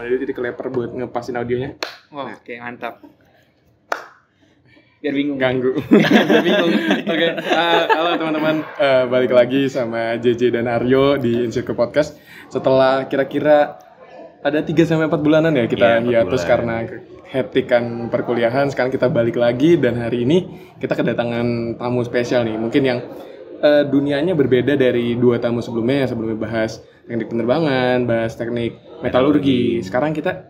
audio titik leper buat ngepasin audionya. Wah, oke, mantap. Biar bingung. Ganggu. Biar bingung. Oke, halo teman-teman, balik lagi sama JJ dan Aryo di Insecure Podcast. Setelah kira-kira ada 3-4 bulanan ya kita hiatus karena hektikan perkuliahan. Sekarang kita balik lagi dan hari ini kita kedatangan tamu spesial nih. Mungkin yang dunianya berbeda dari 2 tamu sebelumnya. Sebelumnya bahas teknik penerbangan, bahas teknik metalurgi. Sekarang kita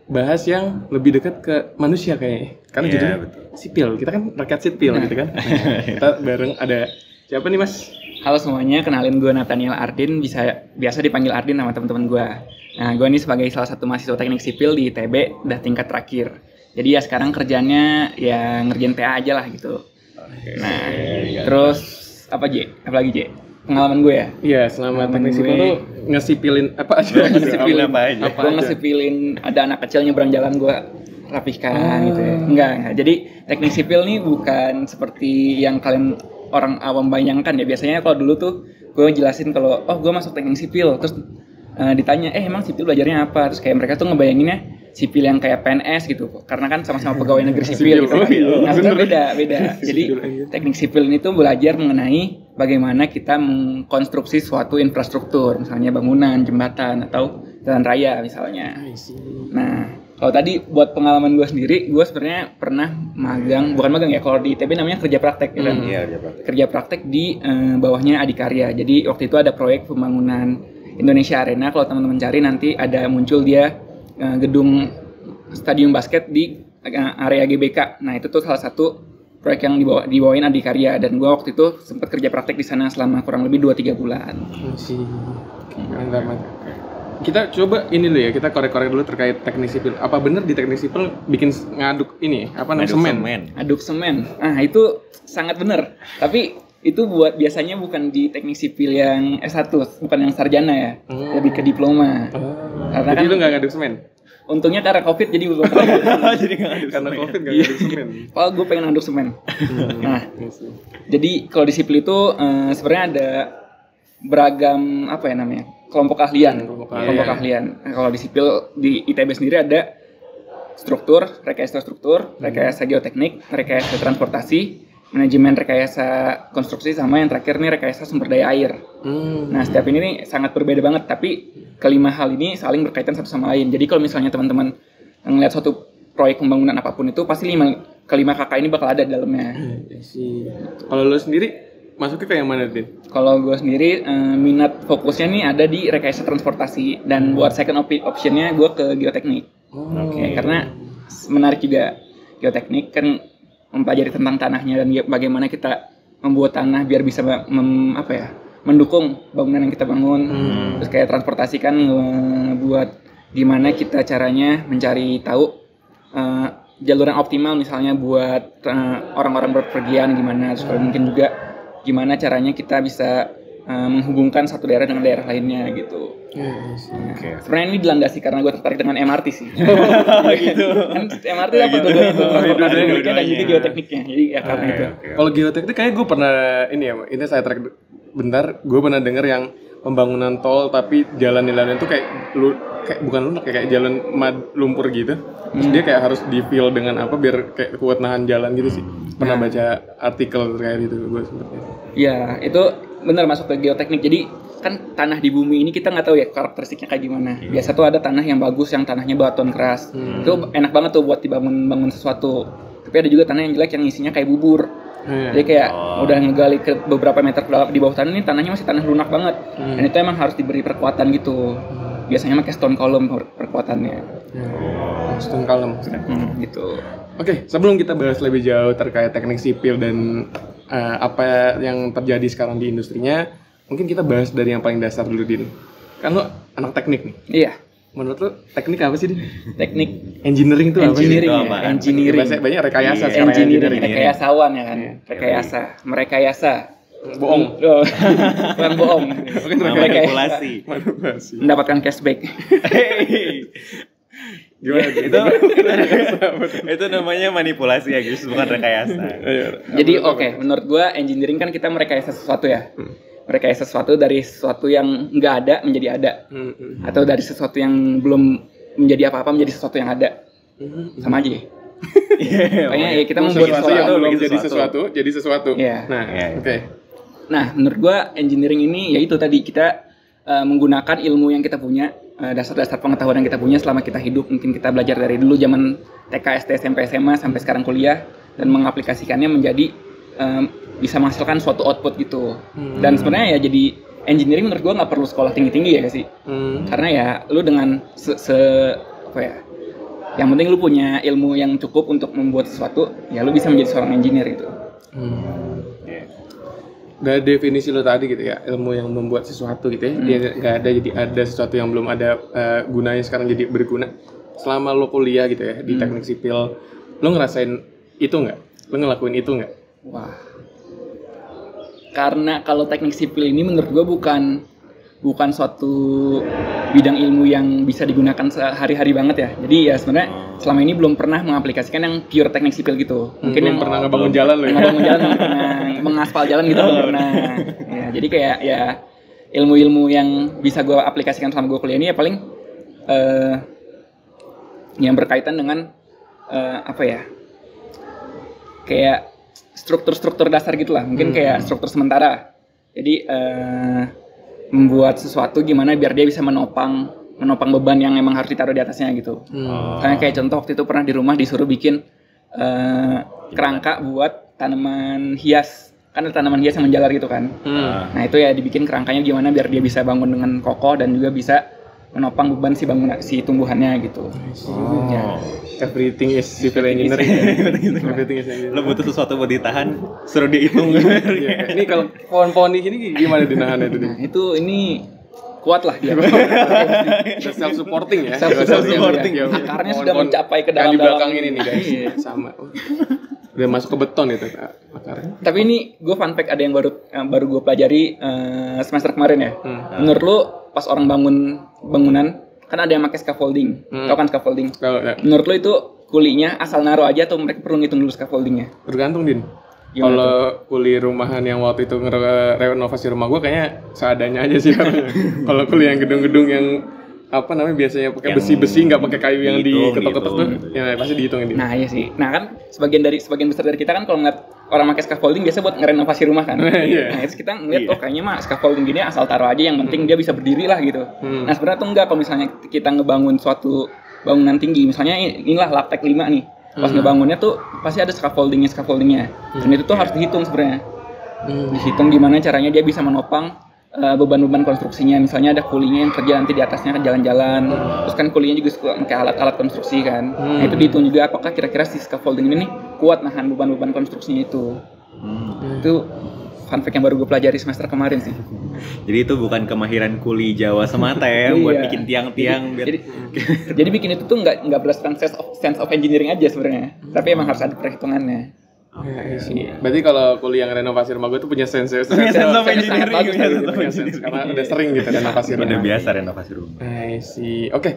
bahas yang lebih dekat ke manusia kayaknya. Karena judulnya sipil. Kita kan rakyat sipil gitu kan. Kita bareng ada siapa nih Mas? Halo semuanya, kenalin gue Nathaniel Ardin, biasa dipanggil Ardin sama teman-teman gue. Nah, gue ini sebagai salah satu mahasiswa teknik sipil di ITB, udah tingkat terakhir. Jadi ya sekarang kerjanya ya ngerjain TA aja lah gitu. Nah, terus apa lagi J? Pengalaman gue ya? Iya, selama teknik sipil tuh ngesipilin apa aja? Ngesipilin apa aja? Gue ngesipilin ada anak kecil nyebrang jalan, gue rapihkan gitu ya. Enggak. Jadi teknik sipil nih bukan seperti yang kalian orang awam bayangkan ya. Biasanya kalau dulu tuh gue jelasin kalau gue masuk teknik sipil, terus ditanya emang sipil belajarnya apa? Terus kayak mereka tuh ngebayanginnya sipil yang kayak PNS gitu, karena kan sama-sama pegawai negeri sipil gitu. Nah, sebenarnya beda. Jadi teknik sipil ini tuh belajar mengenai bagaimana kita mengkonstruksi suatu infrastruktur, misalnya bangunan, jembatan atau jalan raya misalnya. Nah, kalau tadi buat pengalaman gue sendiri, gue sebenarnya pernah bukan magang ya, kalau di ITB namanya kerja praktek ya kan? Iya, kerja praktek di bawahnya Adikarya. Jadi waktu itu ada proyek pembangunan Indonesia Arena. Kalau teman-teman cari nanti ada muncul dia gedung stadium basket di area GBK. Nah, itu tuh salah satu proyek yang dibawain Adikarya, dan gue waktu itu sempat kerja praktek di sana selama kurang lebih 2-3 bulan. Mantap. Kita coba ini dulu ya, kita korek-korek dulu terkait teknik sipil. Apa benar di teknik sipil bikin ngaduk ini, apa namanya, semen? Aduk semen. Ah, itu sangat benar. Tapi itu biasanya bukan di teknik sipil yang S1, bukan yang sarjana ya. Lebih ke diploma. Karena jadi kan, lu nggak ngaduk semen? Untungnya karena COVID jadi belum. Jadi nggak ngaduk karena semen. COVID nggak ngaduk semen. Kalau gue pengen ngaduk semen. Nah, jadi kalau di sipil itu sebenarnya ada beragam kelompok keahlian. Nah, kalau di sipil di ITB sendiri ada rekayasa struktur, rekayasa geoteknik, rekayasa transportasi, manajemen rekayasa konstruksi, sama yang terakhir nih rekayasa sumber daya air. Nah, setiap ini nih sangat berbeda banget, tapi kelima hal ini saling berkaitan satu sama lain. Jadi kalau misalnya teman-teman ngeliat suatu proyek pembangunan apapun itu, pasti kelima kakak ini bakal ada di dalamnya. Kalau lo sendiri masuknya kayak mana, Din? Kalau gue sendiri minat fokusnya nih ada di rekayasa transportasi, dan buat second optionnya gue ke geoteknik. Karena menarik juga. Geoteknik kan mempelajari tentang tanahnya dan bagaimana kita membuat tanah biar bisa mendukung bangunan yang kita bangun. Terus kayak transportasi kan buat gimana kita caranya mencari tahu jalur yang optimal, misalnya buat orang-orang berpergian gimana. Terus kalau mungkin juga gimana caranya kita bisa menghubungkan satu daerah dengan daerah lainnya gitu. Sebenarnya ini dilandasi karena gue tertarik dengan MRT sih. Gitu. Kan MRT apa tuh? Transportasi publiknya dan juga geotekniknya. Jadi ya karena itu. Kalau geoteknik kayaknya gue pernah ini saya track bentar. Gue pernah denger yang pembangunan tol tapi jalan-jalan itu kayak bukan lunak, kayak jalan lumpur gitu. Terus dia kayak harus di-fill dengan apa biar kayak kuat nahan jalan gitu sih. Pernah baca artikel kayak gitu gue seperti itu. Iya, itu benar masuk ke geoteknik. Jadi kan tanah di bumi ini kita nggak tahu ya karakteristiknya kayak gimana. Biasa tuh ada tanah yang bagus, yang tanahnya batuan keras. Itu enak banget tuh buat dibangun sesuatu. Tapi ada juga tanah yang jelek yang isinya kayak bubur. Jadi kayak udah ngegali ke beberapa meter di bawah tanah, ini tanahnya masih tanah lunak banget. Dan itu emang harus diberi perkuatan gitu. Biasanya pakai stone column perkuatannya. Stone column. Gitu. Oke, sebelum kita bahas lebih jauh terkait teknik sipil dan apa yang terjadi sekarang di industrinya, mungkin kita bahas dari yang paling dasar dulu, Din. Kan lo anak teknik nih. Iya. Menurut lo teknik apa sih, Din? Teknik engineering itu apa sih? Engineering. Bahasa banyak rekayasa sekarang. Engineering, rekayasawan ya kan. Rekayasa, merekayasa. Bohong. Bukan bohong. Manipulasi. Mendapatkan cashback. Gimana itu namanya manipulasi ya guys, bukan rekayasa. Jadi menurut gue engineering kan kita merekayasa sesuatu ya. Merekayasa sesuatu dari sesuatu yang nggak ada menjadi ada, atau dari sesuatu yang belum menjadi apa-apa, menjadi sesuatu yang ada. Sama aja ya. Kayaknya ya kita membuat sesuatu yang sesuatu. belum jadi sesuatu. Iya. Nah, oke. Nah, menurut gua engineering ini ya itu tadi kita menggunakan ilmu yang kita punya, dasar-dasar pengetahuan yang kita punya selama kita hidup. Mungkin kita belajar dari dulu zaman TK, SD, SMP, SMA sampai sekarang kuliah dan mengaplikasikannya menjadi bisa menghasilkan suatu output gitu. Dan sebenarnya ya jadi engineering menurut gua nggak perlu sekolah tinggi-tinggi ya gak sih? Karena ya lu dengan apa ya? Yang penting lu punya ilmu yang cukup untuk membuat sesuatu, ya lu bisa menjadi seorang engineer gitu. Dari definisi lo tadi gitu ya, ilmu yang membuat sesuatu gitu ya, dia nggak ada jadi ada sesuatu yang belum ada gunanya sekarang jadi berguna. Selama lo kuliah gitu ya di teknik sipil, lo ngerasain itu nggak? Lo ngelakuin itu nggak? Wah, karena kalau teknik sipil ini menurut gue bukan suatu bidang ilmu yang bisa digunakan sehari-hari banget ya. Jadi ya sebenarnya selama ini belum pernah mengaplikasikan yang pure teknik sipil gitu. Mungkin yang pernah ngebangun jalan lo ya. Ngebangun jalan belum pernah, mengaspal jalan gitu belum pernah. Ya, jadi kayak ya ilmu-ilmu yang bisa gue aplikasikan selama gue kuliah ini ya paling yang berkaitan dengan apa ya? Kayak struktur-struktur dasar gitulah. Mungkin kayak struktur sementara. Jadi membuat sesuatu gimana biar dia bisa menopang beban yang emang harus ditaruh di atasnya gitu. Karena kayak contoh waktu itu pernah di rumah disuruh bikin kerangka buat tanaman hias. Kan ada tanaman hias yang menjalar gitu kan. Nah itu ya dibikin kerangkanya gimana biar dia bisa bangun dengan kokoh dan juga bisa menopang beban si tumbuhannya gitu. Ya. Everything is civil engineering. Everything is engineering. Lo butuh sesuatu buat ditahan, suruh dihitung. Ini kalau pohon-pohon di sini gimana dinahannya itu? Nah, ini kuat lah dia. Self supporting ya. Self-supporting. Akarnya sudah mencapai ke dalam di belakang ini nih guys. Sama. Udah masuk ke beton itu akarnya. Tapi ini gue fun fact ada yang baru gue pelajari semester kemarin ya. Menurut lo pas orang bangunan kan ada yang pakai scaffolding. Tahu kan scaffolding? Tahu ya. Menurut lo itu kulinya asal naruh aja atau mereka perlu ngitung dulu scaffoldingnya? Tergantung Din. Kalau kuli rumahan yang waktu itu renovasi rumah gue kayaknya seadanya aja sih. Kalau kuli yang gedung-gedung yang apa namanya biasanya pakai besi-besi nggak pakai kayu yang diketok-ketok tuh ya pasti dihitungin. Nah iya sih. Nah kan sebagian besar dari kita kan kalau ngeliat orang pakai scaffolding biasa buat ngerenovasi rumah kan. Nah itu kita ngeliat kayaknya mah scaffolding gini asal taruh aja yang penting dia bisa berdiri lah gitu. Nah sebenarnya tuh enggak kalau misalnya kita ngebangun suatu bangunan tinggi misalnya inilah Laptek 5 nih. Pas ngebangunnya tuh pasti ada scaffoldingnya. Dan itu tuh harus dihitung sebenarnya. Dihitung gimana caranya dia bisa menopang beban-beban konstruksinya. Misalnya ada kulinya yang kerja nanti di atasnya kan jalan-jalan. Terus kan kulinya juga suka pakai alat-alat konstruksi kan. Nah itu dihitung juga apakah kira-kira si scaffolding ini nih kuat nahan beban-beban konstruksinya itu. Itu fun fact yang baru gue pelajari semester kemarin sih. Jadi itu bukan kemahiran kuli Jawa semata ya buat bikin tiang-tiang biar jadi bikin itu tuh nggak berdasarkan sense of engineering aja sebenarnya. Tapi emang harus ada perhitungannya. Berarti kalau kuliah yang renovasi rumah gue tuh punya sense of engineering karena udah sering gitu renovasi rumah. Udah biasa renovasi rumah. Oke,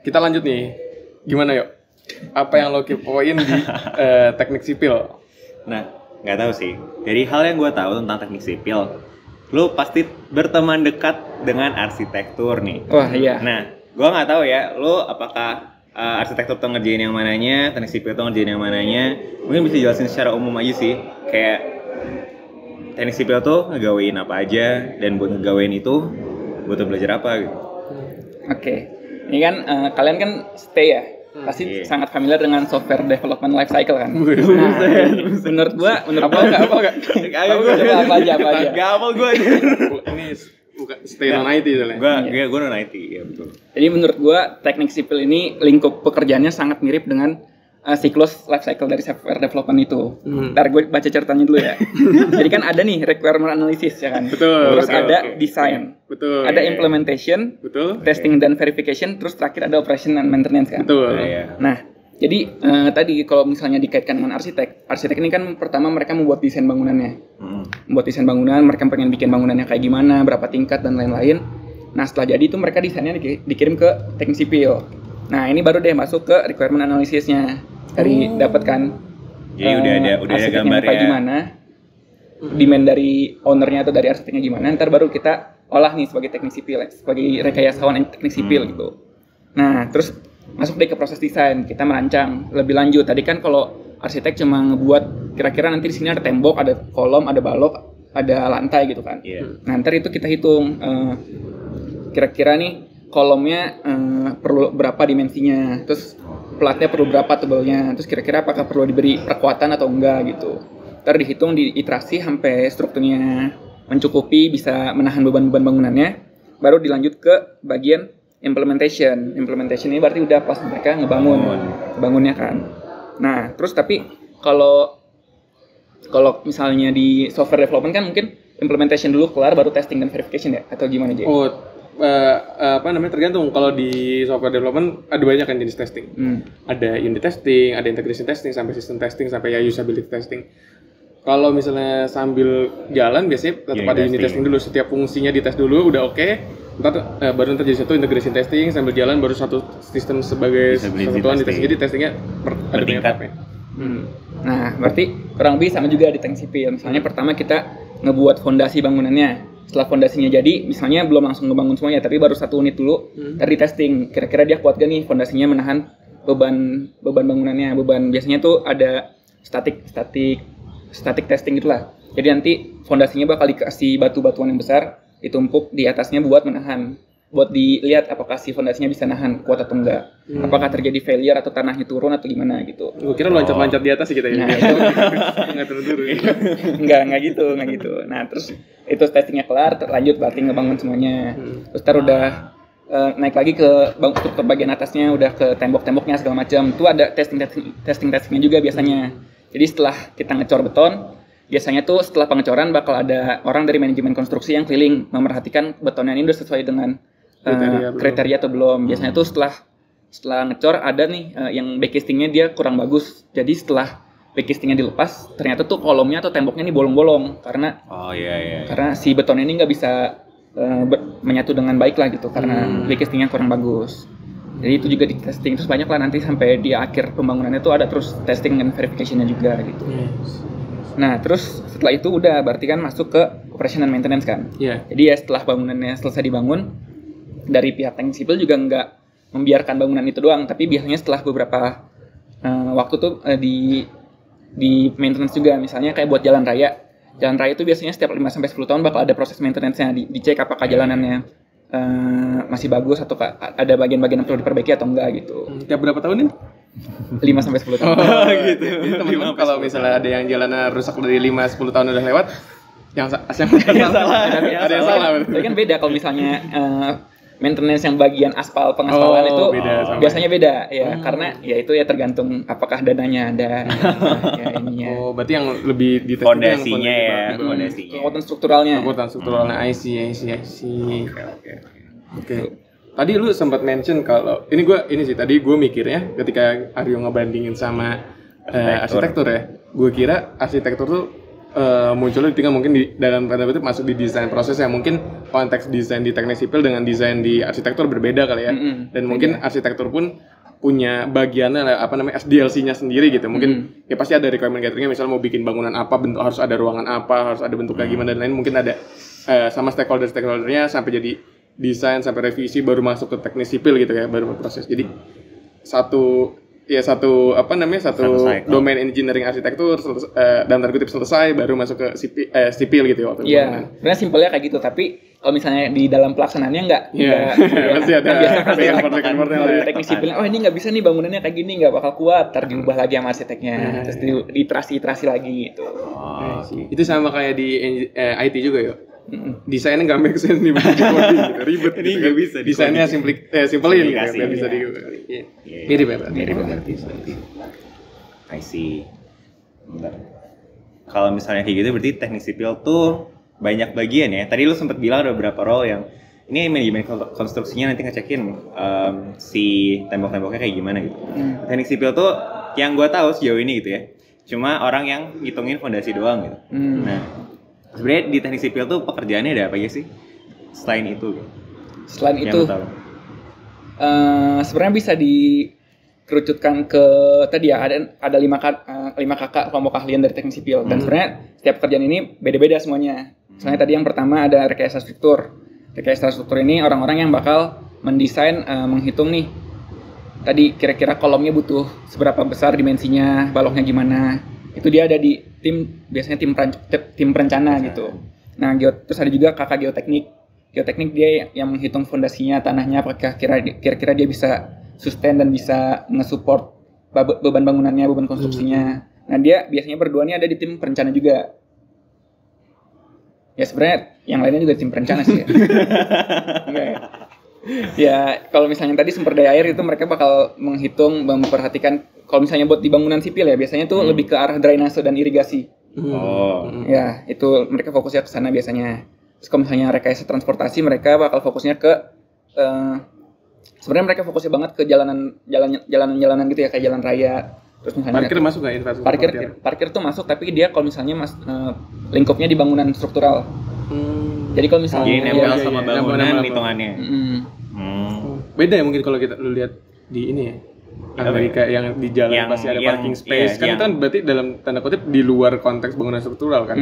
kita lanjut nih. Gimana yuk? Apa yang lo kepoin di teknik sipil? Nah, nggak tahu sih. Dari hal yang gue tahu tentang teknik sipil, lo pasti berteman dekat dengan arsitektur nih. Wah iya. Nah, gue nggak tahu ya, lo apakah arsitektur tuh ngerjain yang mananya, teknik sipil tuh ngerjain yang mananya. Mungkin bisa jelasin secara umum aja sih. Kayak teknik sipil tuh ngegawain apa aja, dan buat ngegawain itu butuh belajar apa gitu. Oke. Ini kan kalian kan stay ya. Pasti sangat familiar dengan software development life cycle kan. Menurut gua apa aja. Gak apa gua. Ini bukan stay non IT itu lah. Gua non IT ya betul. Jadi menurut gua teknik sipil ini lingkup pekerjaannya sangat mirip dengan siklus life cycle dari software development itu. Ntar gue baca ceritanya dulu ya. Jadi kan ada nih requirement analysis ya kan. Betul. Terus ada design. Betul. Ada implementation. Betul. Testing dan verification. Terus terakhir ada operation and maintenance kan. Betul. Nah, jadi tadi kalau misalnya dikaitkan dengan arsitek ini kan pertama mereka membuat desain bangunannya. Membuat desain bangunan, mereka pengen bikin bangunannya kayak gimana, berapa tingkat dan lain-lain. Nah, setelah jadi itu mereka desainnya dikirim ke teknik sipil. Nah, ini baru deh masuk ke requirement analysisnya. Dari dapat kan. Jadi udah ada gambar ya. Gimana? Demand dari ownernya atau dari arsiteknya gimana? Ntar baru kita olah nih sebagai teknik sipil, sebagai rekayasawan teknik sipil gitu. Nah, terus masuk deh ke proses desain, kita merancang lebih lanjut. Tadi kan kalau arsitek cuma ngebuat kira-kira nanti di sini ada tembok, ada kolom, ada balok, ada lantai gitu kan. Nah ntar itu kita hitung kira-kira nih kolomnya perlu berapa dimensinya, terus platnya perlu berapa tebelnya, terus kira-kira apakah perlu diberi perkuatan atau enggak gitu. Ntar dihitung di iterasi sampai strukturnya mencukupi, bisa menahan beban-beban bangunannya, baru dilanjut ke bagian implementation ini berarti udah pas mereka ngebangunnya kan. Nah terus tapi kalau misalnya di software development kan mungkin implementation dulu kelar baru testing dan verification ya, atau gimana Jay? Tergantung. Kalau di software development ada banyak kan jenis testing. Ada unit testing, ada integration testing, sampai system testing, sampai ya usability testing. Kalau misalnya sambil jalan biasanya tetap ada unit testing dulu. Setiap fungsinya dites dulu udah oke. Baru jadi satu integration testing, sambil jalan baru satu sistem sebagai satuan dites. Jadi testingnya ada banyak tahapnya. Nah berarti kurang lebih sama juga di teknik sipil. Misalnya pertama kita ngebuat fondasi bangunannya. Setelah fondasinya jadi, misalnya belum langsung ngebangun semuanya, tapi baru satu unit dulu, tadi testing. Kira-kira dia kuat gak nih fondasinya menahan beban bangunannya. Beban biasanya tuh ada static testing gitulah. Jadi nanti fondasinya bakal dikasih batu-batuan yang besar, ditumpuk di atasnya buat menahan, buat dilihat apakah si fondasinya bisa nahan kuat atau enggak. Apakah terjadi failure atau tanahnya turun atau gimana gitu. Gue kira loncat-loncat di atas sih kita ya. Nah, itu nggak turun-turun. Enggak gitu. Nah, terus itu testingnya kelar, lanjut berarti ngebangun semuanya. Terus ntar udah naik lagi ke struktur bagian atasnya, udah ke tembok-temboknya segala macam. Itu ada testingnya juga biasanya. Jadi setelah kita ngecor beton, biasanya tuh setelah pengecoran bakal ada orang dari manajemen konstruksi yang keliling memerhatikan betonnya ini udah sesuai dengan kriteria atau belum. Biasanya tuh setelah ngecor ada nih yang backcastingnya dia kurang bagus. Jadi setelah backcastingnya dilepas, ternyata tuh kolomnya atau temboknya ini bolong-bolong karena karena si beton ini nggak bisa menyatu dengan baik lah gitu karena backcastingnya kurang bagus. Jadi itu juga di testing, terus banyak lah nanti sampai di akhir pembangunannya tuh ada terus testing dan verification-nya juga gitu. Nah terus setelah itu udah berarti kan masuk ke operation and maintenance kan. Jadi ya setelah bangunannya selesai dibangun, dari pihak teknik sipil juga nggak membiarkan bangunan itu doang, tapi biasanya setelah beberapa waktu tuh di maintenance juga. Misalnya kayak buat jalan raya itu biasanya setiap 5-10 tahun bakal ada proses maintenance-nya, dicek apakah jalanannya masih bagus atau ada bagian-bagian yang perlu diperbaiki atau enggak gitu. Tiap berapa tahun ini? 5-10 tahun. Gitu. Jadi teman-teman kalau misalnya ada yang jalannya rusak dari 5-10 tahun udah lewat, yang salah. Ada yang salah. Tapi kan beda kalau misalnya maintenance yang bagian aspal pengaspalan itu biasanya beda ya, karena ya itu ya tergantung apakah dananya ada ya ininya. Berarti yang lebih di fondasinya ya, kekuatan strukturalnya. I see. Oke. Tadi lu sempat mention kalau tadi gue mikirnya ketika Aryo ngebandingin sama arsitektur ya, gue kira arsitektur tuh munculnya ketika mungkin di dalam tanda kutip masuk di desain proses yang mungkin konteks desain di teknik sipil dengan desain di arsitektur berbeda kali ya. Dan mungkin arsitektur pun punya bagiannya SDLC-nya sendiri gitu. Mungkin ya pasti ada requirement gatheringnya, misalnya mau bikin bangunan apa, bentuk harus ada ruangan apa, harus ada bentuknya gimana dan lain. Mungkin ada sama stakeholder-nya sampai jadi desain sampai revisi baru masuk ke teknik sipil gitu ya, baru proses. Jadi satu domain engineering arsitektur dalam tanda kutip selesai baru masuk ke sipil gitu waktu itu. Iya, sebenarnya simpelnya kayak gitu, tapi kalau misalnya di dalam pelaksanaannya enggak. Pasti ada. Teknik sipilnya, ini nggak bisa nih bangunannya kayak gini, nggak bakal kuat, ntar diubah lagi sama arsiteknya, terus diiterasi lagi gitu. Itu sama kayak di IT juga ya. Desainnya nggak make sense nih, gitu. Ribet ini nggak gitu. bisa desainnya simpelin gitu, nggak bisa di mirip berarti. I see. Bentar. Kalau misalnya kayak gitu berarti teknik sipil tuh banyak bagian ya. Tadi lu sempat bilang ada beberapa role yang ini manajemen konstruksinya nanti ngecekin si tembok-temboknya kayak gimana gitu. Teknik sipil tuh yang gue tahu sejauh ini gitu ya, cuma orang yang ngitungin fondasi doang gitu. Nah sebenarnya di teknik sipil tuh pekerjaannya ada apa aja sih selain itu? Selain itu, sebenarnya bisa dikerucutkan ke tadi ya, ada 5 kakak kelompok ahlian dari teknik sipil, dan sebenarnya setiap pekerjaan ini beda-beda semuanya. Misalnya tadi yang pertama ada rekayasa struktur. Rekayasa struktur ini orang-orang yang bakal mendesain, menghitung nih tadi kira-kira kolomnya butuh seberapa besar dimensinya, baloknya gimana. Itu dia ada di biasanya tim perencana gitu. Nah, terus ada juga kakak geoteknik. Geoteknik dia yang menghitung fondasinya, tanahnya apakah kira-kira dia bisa sustain dan bisa nge-support beban bangunannya, beban konstruksinya. Nah, dia biasanya berdua nih ada di tim perencana juga. Ya sebenarnya yang lainnya juga tim perencana sih ya. Enggak ya. Ya kalau misalnya tadi sumber daya air itu mereka bakal menghitung, memperhatikan kalau misalnya buat di bangunan sipil ya biasanya tuh lebih ke arah drainase dan irigasi. Ya itu mereka fokusnya ke sana biasanya. Terus kalau misalnya rekayasa transportasi mereka bakal fokusnya ke sebenarnya mereka fokusnya banget ke jalanan gitu ya, kayak jalan raya. Terus misalnya parkir masuk nggak infrastruktur parkir tuh masuk, tapi dia kalau misalnya lingkupnya di bangunan struktural. Jadi kalau misalnya jadi nempel sama bangunan hitungannya. Beda ya mungkin kalau lu lihat di ini ya Amerika yang di jalan pasti ada parking space kan itu kan berarti dalam tanda kutip di luar konteks bangunan struktural kan.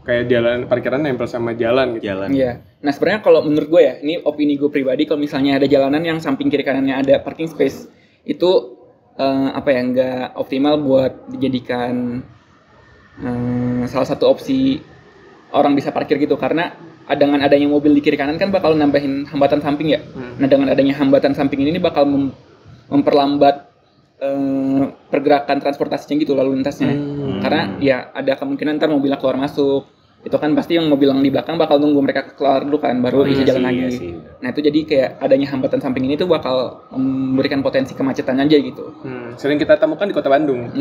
Kayak jalan parkiran nempel sama jalan gitu. Iya. Nah sebenarnya kalau menurut gue ya, ini opini gue pribadi, kalau misalnya ada jalanan yang samping kiri kanannya ada parking space itu nggak optimal buat dijadikan salah satu opsi orang bisa parkir gitu, karena dengan adanya mobil di kiri kanan kan bakal nambahin hambatan samping ya. Nah dengan adanya hambatan samping ini bakal memperlambat pergerakan transportasinya gitu, lalu lintasnya. Karena ya ada kemungkinan ntar mobilnya keluar masuk. Itu kan pasti yang mobil yang di belakang bakal nunggu mereka keluar dulu kan, baru bisa jalan lagi. Nah itu jadi kayak adanya hambatan samping ini tuh bakal memberikan potensi kemacetan aja gitu. Sering kita temukan di kota Bandung.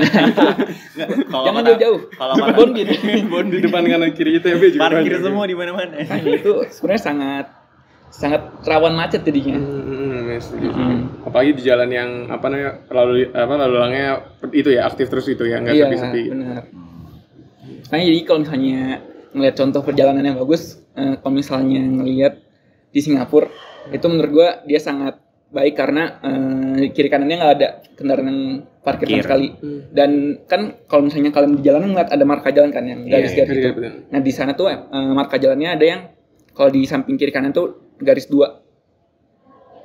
Jangan jauh-jauh. Kalau Bon gitu. Bon di depan kanan kiri ITB juga. Parkir semua di mana-mana. Nah, itu sebenarnya sangat rawan macet jadinya. Apalagi di jalan yang lalu lalangnya itu ya aktif terus itu ya, nggak sepi-sepi. Iya benar. Makanya jadi kalau misalnya ngelihat contoh perjalanan yang bagus, kalau misalnya ngelihat di Singapura itu menurut gua dia sangat baik karena kiri kanannya nggak ada kendaraan yang parkir sama sekali. Dan kan kalau misalnya kalian di jalanan ngeliat ada marka jalan kan yang garis-garis itu. Nah di sana tuh marka jalannya ada yang kalau di samping kiri kanan tuh garis 2.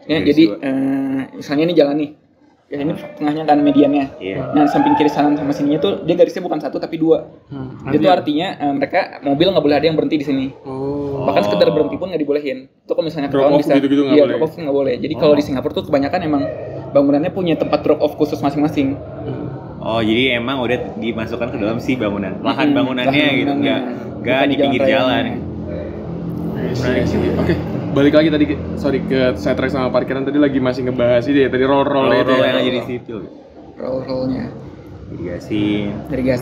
Ya, jadi misalnya ini jalan nih. Ya ini tengahnya kan mediannya. Nah samping kiri kanan sama sininya tuh dia garisnya bukan 1 tapi 2. Itu artinya mereka mobil nggak boleh ada yang berhenti di sini. Bahkan sekedar berhenti pun nggak dibolehin. Itu kalau misalnya kalian bisa drop off nggak boleh. Jadi kalau di Singapura tuh kebanyakan emang bangunannya punya tempat drop off khusus masing-masing. Oh jadi emang udah dimasukkan ke dalam si bangunan, lahan bangunannya gitu, nggak di pinggir jalan. Oke, balik lagi tadi, ke sidetrack sama parkiran tadi lagi masih ngebahas ini ya, tadi roll itu yang aja di situ. Roll-nya. Irigasi,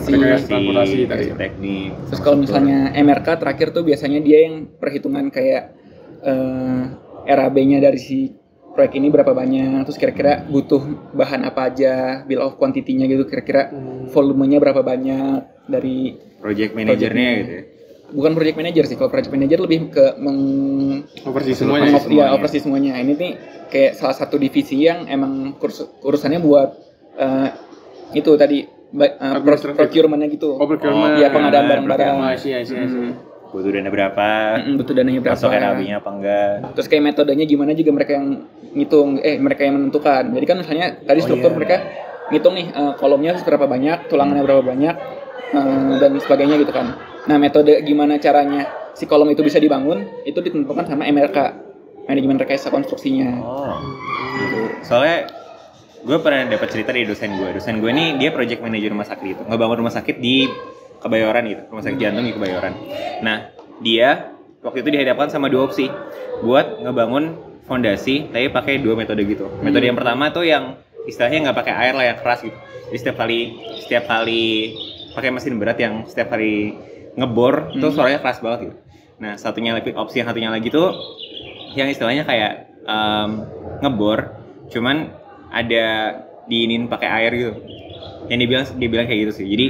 transportasi, teknik. Terus kalau misalnya MRK terakhir tuh biasanya dia yang perhitungan kayak RAB-nya dari si proyek ini berapa banyak, terus kira-kira butuh bahan apa aja, bill of quantity-nya gitu, kira-kira volumenya berapa banyak dari project manajernya gitu ya. Bukan project manager sih, kalau project manager lebih ke oversee semuanya. Oversee semuanya. Ini nih kayak salah satu divisi yang emang urusannya buat itu tadi procurement-nya gitu. Procurement. Ya pengadaan barang-barang. Butuh dana berapa? Butuh dananya berapa? Masuk RAB-nya apa enggak? Terus kayak metodenya gimana juga mereka yang ngitung, mereka yang menentukan. Jadi kan misalnya tadi struktur mereka ngitung nih kolomnya berapa banyak, tulangannya berapa banyak, dan sebagainya gitu kan. Nah metode gimana caranya si kolom itu bisa dibangun itu ditentukan sama MRK, manajemen rekayasa konstruksinya. Gitu. Soalnya gue pernah dapat cerita dari dosen gue nih dia project manager rumah sakit itu, ngebangun rumah sakit di Kebayoran gitu, rumah sakit jantung di Kebayoran. Nah dia waktu itu dihadapkan sama 2 opsi buat ngebangun fondasi tapi pakai 2 metode gitu. Metode yang pertama tuh yang istilahnya nggak pakai air lah, yang keras gitu. Jadi setiap kali pakai mesin berat yang setiap kali ngebor tuh suaranya keras banget gitu. Nah opsi yang satunya lagi tuh yang istilahnya kayak ngebor cuman ada diinin pakai air gitu. Yang dia bilang kayak gitu sih. Jadi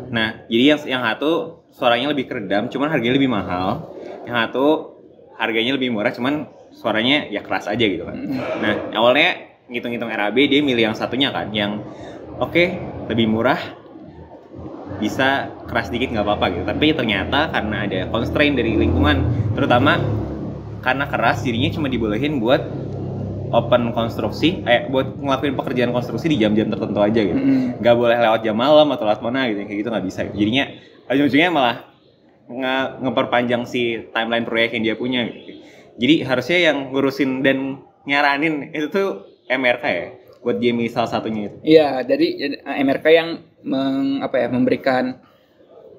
nah jadi yang satu suaranya lebih keredam cuman harganya lebih mahal. Yang satu harganya lebih murah cuman suaranya ya keras aja gitu kan. Nah awalnya ngitung-ngitung RAB dia milih yang satunya kan, yang lebih murah bisa keras dikit nggak apa-apa gitu. Tapi ternyata karena ada constraint dari lingkungan, terutama karena keras jadinya cuma dibolehin buat open konstruksi, buat ngelakuin pekerjaan konstruksi di jam-jam tertentu aja gitu. Nggak boleh lewat jam malam atau lewat mana gitu, kayak gitu nggak bisa. Jadinya ujung-ujungnya malah ngeperpanjang si timeline proyek yang dia punya gitu. Jadi harusnya yang ngurusin dan nyaranin itu tuh MRK ya, buat Jamie salah satunya itu. Iya, jadi MRK yang memberikan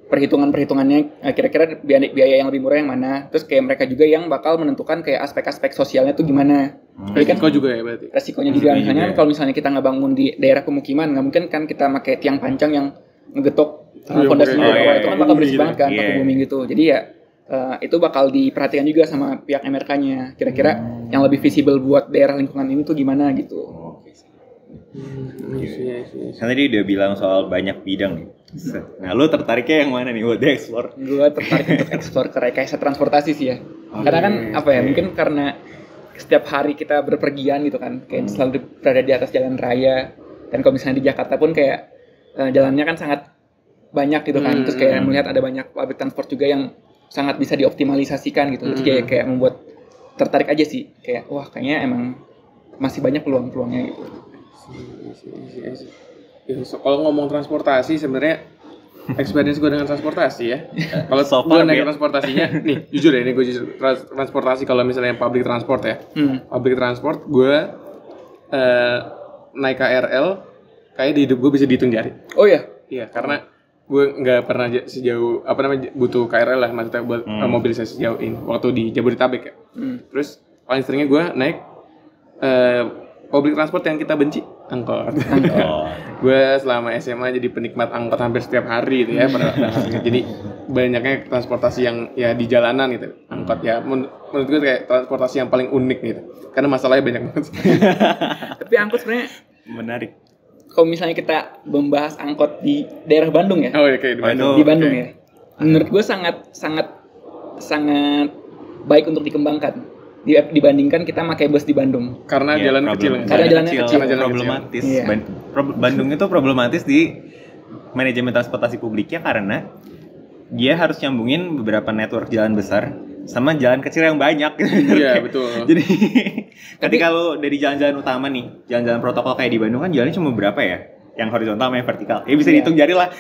perhitungannya kira-kira biaya yang lebih murah yang mana. Terus kayak mereka juga yang bakal menentukan kayak aspek-aspek sosialnya tuh gimana. Resiko juga ya berarti. Resikonya juga. Misalnya kalau misalnya kita ngebangun di daerah pemukiman, nggak mungkin kan kita pakai tiang pancang yang ngegetok fondasinya bawah, itu kan bakal berisik banget kan, pakai booming gitu. Jadi ya itu bakal diperhatikan juga sama pihak MRK-nya. Kira-kira yang lebih visible buat daerah lingkungan ini tuh gimana gitu. Kan tadi udah bilang soal banyak bidang nih. Nah, lu tertariknya yang mana nih buat di-explore? Gue tertarik untuk explore ke rekayasa transportasi sih ya. Karena kan mungkin karena setiap hari kita berpergian gitu kan, kayak selalu berada di atas jalan raya. Dan kalau misalnya di Jakarta pun kayak jalannya kan sangat banyak gitu kan. Terus kayak melihat ada banyak public transport juga yang sangat bisa dioptimalisasikan gitu. Jadi kayak membuat tertarik aja sih. Kayak wah kayaknya emang masih banyak peluang-peluangnya gitu. So, kalau ngomong transportasi sebenarnya experience gue dengan transportasi ya. Kalau gue naik transportasinya, nih jujur ya, ini gue jujur transportasi kalau misalnya public transport ya, public transport gue naik KRL kayak di hidup gue bisa dihitung jari. Oh ya? Iya, karena gue nggak pernah sejauh butuh KRL lah, maksudnya buat mobilisasi sejauh ini waktu di Jabodetabek ya. Terus paling seringnya gue naik public transport yang kita benci, angkot. Gue selama SMA jadi penikmat angkot hampir setiap hari gitu ya. Jadi banyaknya transportasi yang ya di jalanan gitu. Angkot ya menurut gue kayak transportasi yang paling unik gitu. Karena masalahnya banyak banget. Tapi angkot sebenarnya menarik. Kalau misalnya kita membahas angkot di daerah Bandung ya. Oh iya, kayak di Bandung. Di Bandung ya. Menurut gue sangat baik untuk dikembangkan dibandingkan kita pakai bus di Bandung. Karena jalan kecil. Karena jalannya kecil. Problematis. Bandung itu problematis di manajemen transportasi publiknya karena dia harus nyambungin beberapa network jalan besar sama jalan kecil yang banyak. Iya, betul. Jadi ketika lo dari jalan-jalan utama nih, jalan-jalan protokol kayak di Bandung kan jalannya cuma berapa ya? Yang horizontal sama yang vertikal. Ya bisa dihitung jari lah.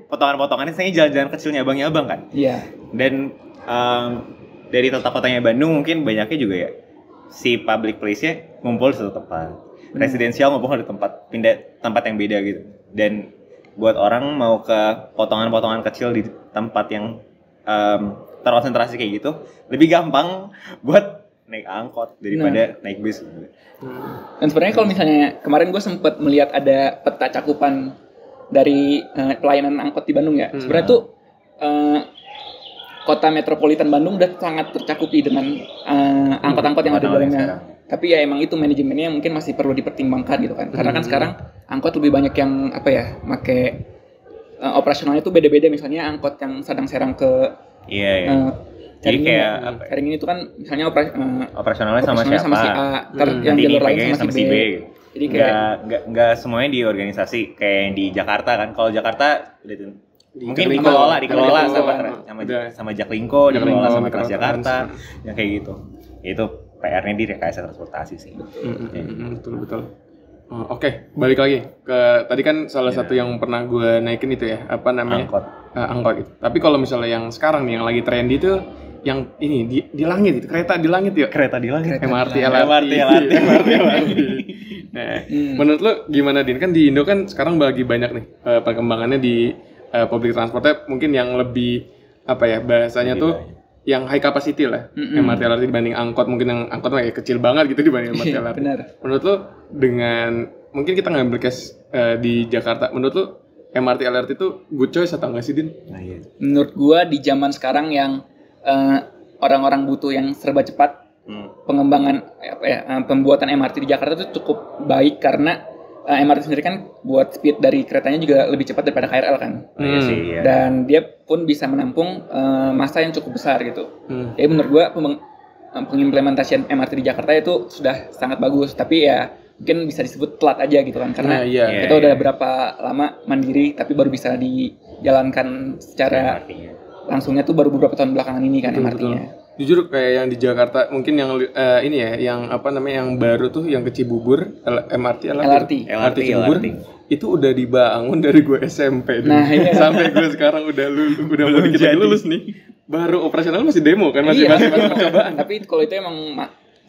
Potongan-potongannya saya jalan-jalan kecilnya abang-abang kan. Iya. Dan dari tata kotanya Bandung mungkin banyaknya juga ya si public place-nya ngumpul di satu tempat. Residensial ngumpul di pindah tempat yang beda gitu. Dan buat orang mau ke potongan-potongan kecil di tempat yang terkonsentrasi kayak gitu, lebih gampang buat naik angkot daripada naik bis. Dan sebenarnya kalau misalnya kemarin gue sempat melihat ada peta cakupan dari pelayanan angkot di Bandung ya. Sebenarnya tuh kota metropolitan Bandung udah sangat tercakupi dengan angkot-angkot yang ada di dalamnya. Tapi ya emang itu manajemennya mungkin masih perlu dipertimbangkan gitu kan. Karena kan sekarang angkot lebih banyak yang make operasionalnya tuh beda-beda. Misalnya angkot yang Sadang-Serang ke jadi kayak Caringin itu kan misalnya operasionalnya sama siapa? Si A, yang jalur lain sama si B. Jadi kayak nggak semuanya di organisasi kayak di Jakarta kan. Kalau Jakarta mungkin dikelola sama Jaklingko, dikelola sama Transjakarta, yang kayak gitu. Itu PR-nya di rekayasa transportasi sih. Betul. Oke, balik lagi ke tadi kan salah satu yang pernah gue naikin itu ya, apa namanya? Angkot gitu. Tapi kalau misalnya yang sekarang nih yang lagi trendy itu yang ini di langit itu, kereta di langit ya. Kereta di langit. MRT. Nah, menurut lo gimana Din? Kan di Indo kan sekarang lagi banyak nih perkembangannya di public transportnya mungkin yang lebih bahasanya tuh yang high capacity lah. MRT LRT dibanding angkot, mungkin yang angkot kayak kecil banget gitu dibanding MRT LRT. Benar. Menurut lo dengan mungkin kita ngambil case di Jakarta, menurut lo MRT LRT itu good choice atau enggak sih Din? Menurut gua di zaman sekarang yang orang-orang butuh yang serba cepat, pengembangan pembuatan MRT di Jakarta itu cukup baik karena MRT sendiri kan buat speed dari keretanya juga lebih cepat daripada KRL kan. Dan dia pun bisa menampung massa yang cukup besar gitu. Jadi menurut gua pengimplementasian MRT di Jakarta itu sudah sangat bagus, tapi ya mungkin bisa disebut telat aja gitu kan, karena kita udah berapa lama mandiri tapi baru bisa dijalankan secara langsungnya tuh baru beberapa tahun belakangan ini kan MRT-nya. jujur kayak yang di Jakarta mungkin yang ini ya, yang apa namanya yang baru tuh yang ke Cibubur MRT Cibubur itu udah dibangun dari gue SMP dulu. Nah, iya. Sampai gue sekarang udah mau dikit lulus nih, baru operasional masih demo kan, masih percobaan. Tapi kalau itu emang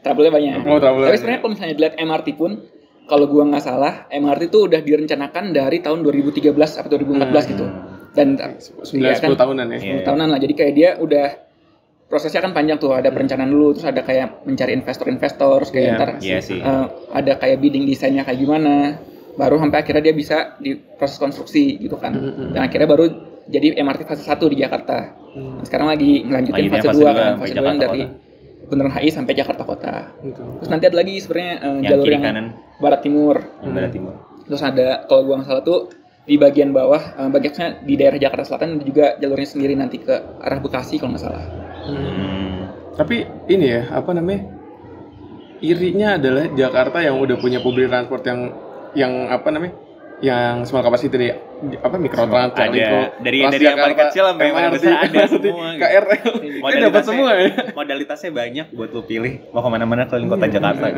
trouble-nya banyak. Tapi sebenarnya kalau misalnya dilihat MRT pun, kalau gue nggak salah, MRT itu udah direncanakan dari tahun 2013 atau 2014 gitu. Dan 10 tahunan ya. 10 tahunan lah. Jadi kayak dia udah prosesnya kan panjang tuh, ada perencanaan dulu, terus ada kayak mencari investor, terus kayak ntar ada kayak bidding desainnya kayak gimana, baru sampai akhirnya dia bisa di proses konstruksi gitu kan. Dan akhirnya baru jadi MRT fase 1 di Jakarta. Sekarang lagi ngelanjutin fase 2 kan, fase 2 yang dari Bundaran HI sampai Jakarta Kota. Terus nanti ada lagi sebenarnya jalur yang barat timur. Terus ada kalau gua nggak salah tuh di bagian bawah, bagiannya di daerah Jakarta Selatan juga jalurnya sendiri nanti ke arah Bekasi kalau nggak salah. Tapi ini ya, apa namanya? Irinya adalah Jakarta yang udah punya public transport yang apa namanya? Yang small capacity dari apa mikrotrans dari yang paling kecil sampai yang paling besar ada semua. KRL. Dapat semua ya. Modalitasnya banyak buat lo pilih mau kemana-mana keliling kota Jakarta.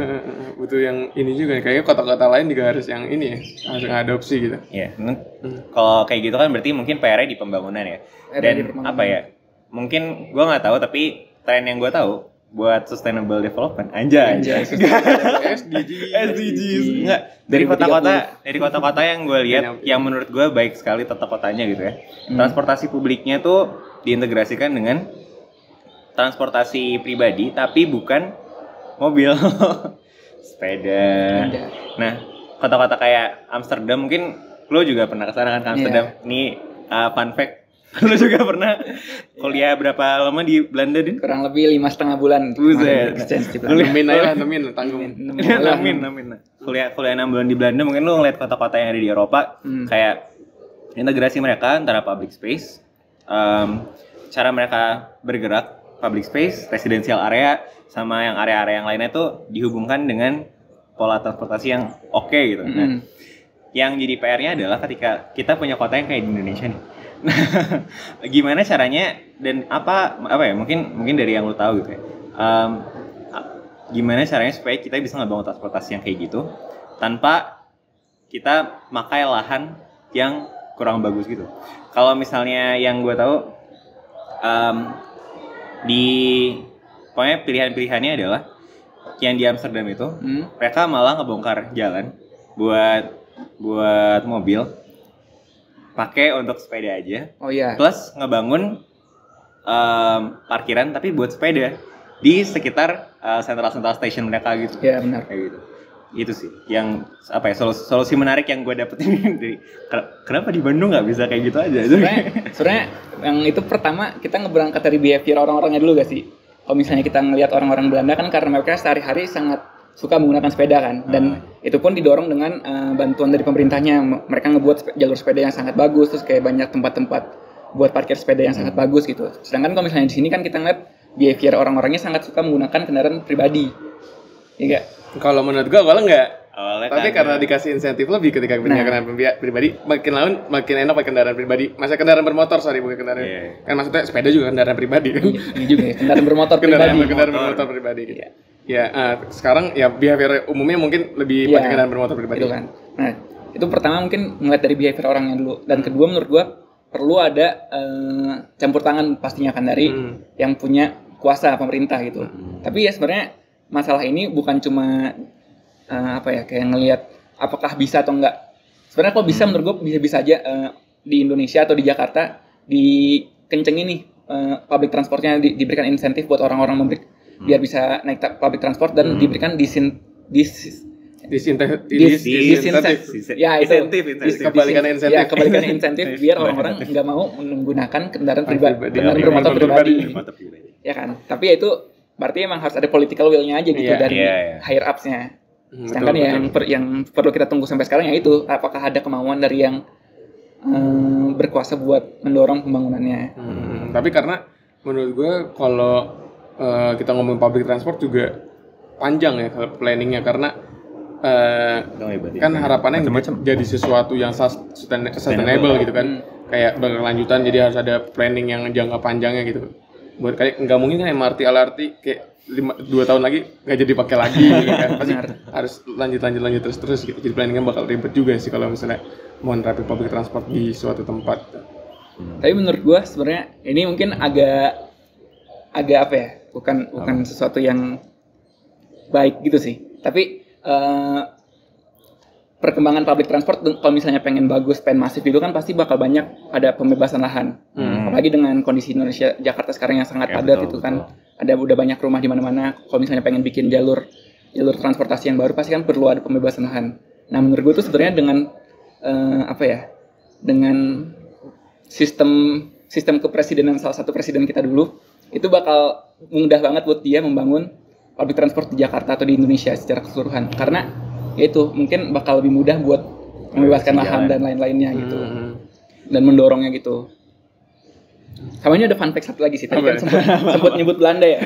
Butuh yang ini juga kayaknya kota-kota lain juga harus yang ini ya, harus ngadopsi gitu. Iya. Kalau kayak gitu kan berarti mungkin PR-nya di pembangunan ya. Dan apa ya? Mungkin gue nggak tahu, tapi tren yang gue tahu buat sustainable development anjay. SDGs. Enggak, dari kota-kota yang gue lihat yang menurut gue baik sekali tata kotanya gitu ya. Transportasi publiknya tuh diintegrasikan dengan transportasi pribadi tapi bukan mobil. Sepeda. Nah, kota-kota kayak Amsterdam, mungkin lo juga pernah kesana kan ke Amsterdam. Nih fun fact, lu juga pernah kuliah berapa lama di Belanda, Din? Kurang lebih 5,5 bulan. Buset. Nemin tanggung. Nemin. Kuliah 6 bulan di Belanda, mungkin lu ngeliat kota-kota yang ada di Eropa, kayak integrasi mereka antara public space, cara mereka bergerak, public space, residential area, sama yang area-area yang lainnya tuh dihubungkan dengan pola transportasi yang oke gitu. Nah, yang jadi PR-nya adalah ketika kita punya kota yang kayak di Indonesia nih. Gimana caranya dan apa ya mungkin dari yang lu tahu gitu ya, gimana caranya supaya kita bisa ngebangun transportasi yang kayak gitu tanpa kita makai lahan yang kurang bagus gitu. Kalau misalnya yang gue tahu di pokoknya pilihan-pilihannya adalah yang di Amsterdam itu mereka malah ngebongkar jalan buat mobil pakai untuk sepeda aja. Oh iya. Plus ngebangun parkiran tapi buat sepeda di sekitar central station mereka gitu. Iya benar. Kayak gitu. Itu sih yang apa ya solusi menarik yang gue dapetin dari kenapa di Bandung nggak bisa kayak gitu aja. Sebenarnya yang itu pertama kita ngeberangkat dari behavior orang-orangnya dulu gak sih? Kalau misalnya kita ngelihat orang-orang Belanda kan karena mereka sehari-hari sangat suka menggunakan sepeda kan, dan itu pun didorong dengan bantuan dari pemerintahnya. Mereka ngebuat jalur sepeda yang sangat bagus, terus kayak banyak tempat-tempat buat parkir sepeda yang sangat bagus gitu. Sedangkan kalau misalnya di sini kan kita ngeliat behavior orang-orangnya sangat suka menggunakan kendaraan pribadi, iya gak? Kalau menurut gua awalnya enggak. Tapi kan, karena dikasih insentif lebih ketika punya kendaraan pribadi, makin enak pakai kendaraan pribadi. Masa kendaraan bermotor, bukan kendaraan. Kan maksudnya sepeda juga kendaraan pribadi kan. Iya juga ya, kendaraan bermotor pribadi. Kendaraan bermotor pribadi gitu. Ya, sekarang ya behavior umumnya mungkin lebih pakai kendaraan bermotor pribadi. Itu kan. Nah, itu pertama mungkin ngeliat dari behavior orangnya dulu. Dan kedua menurut gua perlu ada campur tangan pastinya kan dari yang punya kuasa pemerintah gitu. Tapi ya sebenarnya masalah ini bukan cuma kayak ngelihat apakah bisa atau enggak. Sebenarnya kalau bisa menurut gue bisa aja di Indonesia atau di Jakarta dikencengin nih public transportnya, diberikan insentif buat orang-orang biar bisa naik public transport dan diberikan kebalikan insentif biar orang-orang nggak mau menggunakan kendaraan bermotor pribadi. Ya kan? Tapi ya itu berarti emang harus ada political will-nya aja gitu dari higher ups-nya. Sedangkan yang perlu kita tunggu sampai sekarang ya itu apakah ada kemauan dari yang berkuasa buat mendorong pembangunannya. Tapi karena menurut gue kalau kita ngomong public transport juga panjang ya planningnya, karena kan harapannya jadi sesuatu yang sustainable gitu kan, kayak berkelanjutan, jadi harus ada planning yang jangka panjangnya gitu. buat kayak nggak mungkin kan MRT LRT kayak 2 tahun lagi nggak jadi pakai lagi gitu kan. Pasti harus lanjut terus gitu. Jadi planning kan bakal ribet juga sih kalau misalnya mau nerapin public transport di suatu tempat. Tapi menurut gue sebenarnya ini mungkin agak apa ya? Bukan sesuatu yang baik gitu sih. Tapi perkembangan public transport kalau misalnya pengen bagus, pengen masif itu kan pasti bakal banyak ada pembebasan lahan. Apalagi dengan kondisi Indonesia Jakarta sekarang yang sangat padat itu kan ada udah banyak rumah di mana-mana. Kalau misalnya pengen bikin jalur transportasi yang baru pasti kan perlu ada pembebasan lahan. Nah, menurut gue tuh sebenarnya dengan dengan sistem kepresidenan salah satu presiden kita dulu itu bakal mudah banget buat dia membangun public transport di Jakarta atau di Indonesia secara keseluruhan karena itu mungkin bakal lebih mudah buat membebaskan lahan dan lain-lainnya gitu dan mendorongnya gitu. Sama ini ada fun fact satu lagi sih tadi kan sempat nyebut Belanda ya.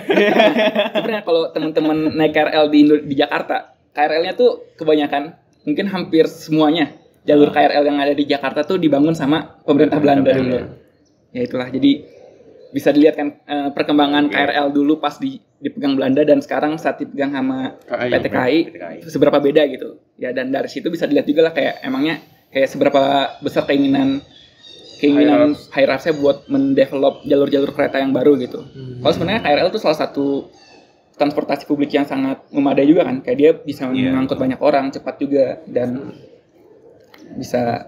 Sebenarnya kalau teman-teman naik KRL di Jakarta, KRL-nya tuh kebanyakan mungkin hampir semuanya jalur KRL yang ada di Jakarta tuh dibangun sama pemerintah Belanda dulu. Ya itulah, jadi bisa dilihat kan perkembangan KRL dulu pas dipegang Belanda dan sekarang saat dipegang sama PT KAI seberapa beda gitu. Ya dan dari situ bisa dilihat juga lah kayak emangnya kayak seberapa besar keinginan High-Rapsnya buat mendevelop jalur-jalur kereta yang baru gitu. Kalau sebenarnya KRL itu salah satu transportasi publik yang sangat memadai juga kan. Kayak dia bisa mengangkut banyak orang, cepat juga dan bisa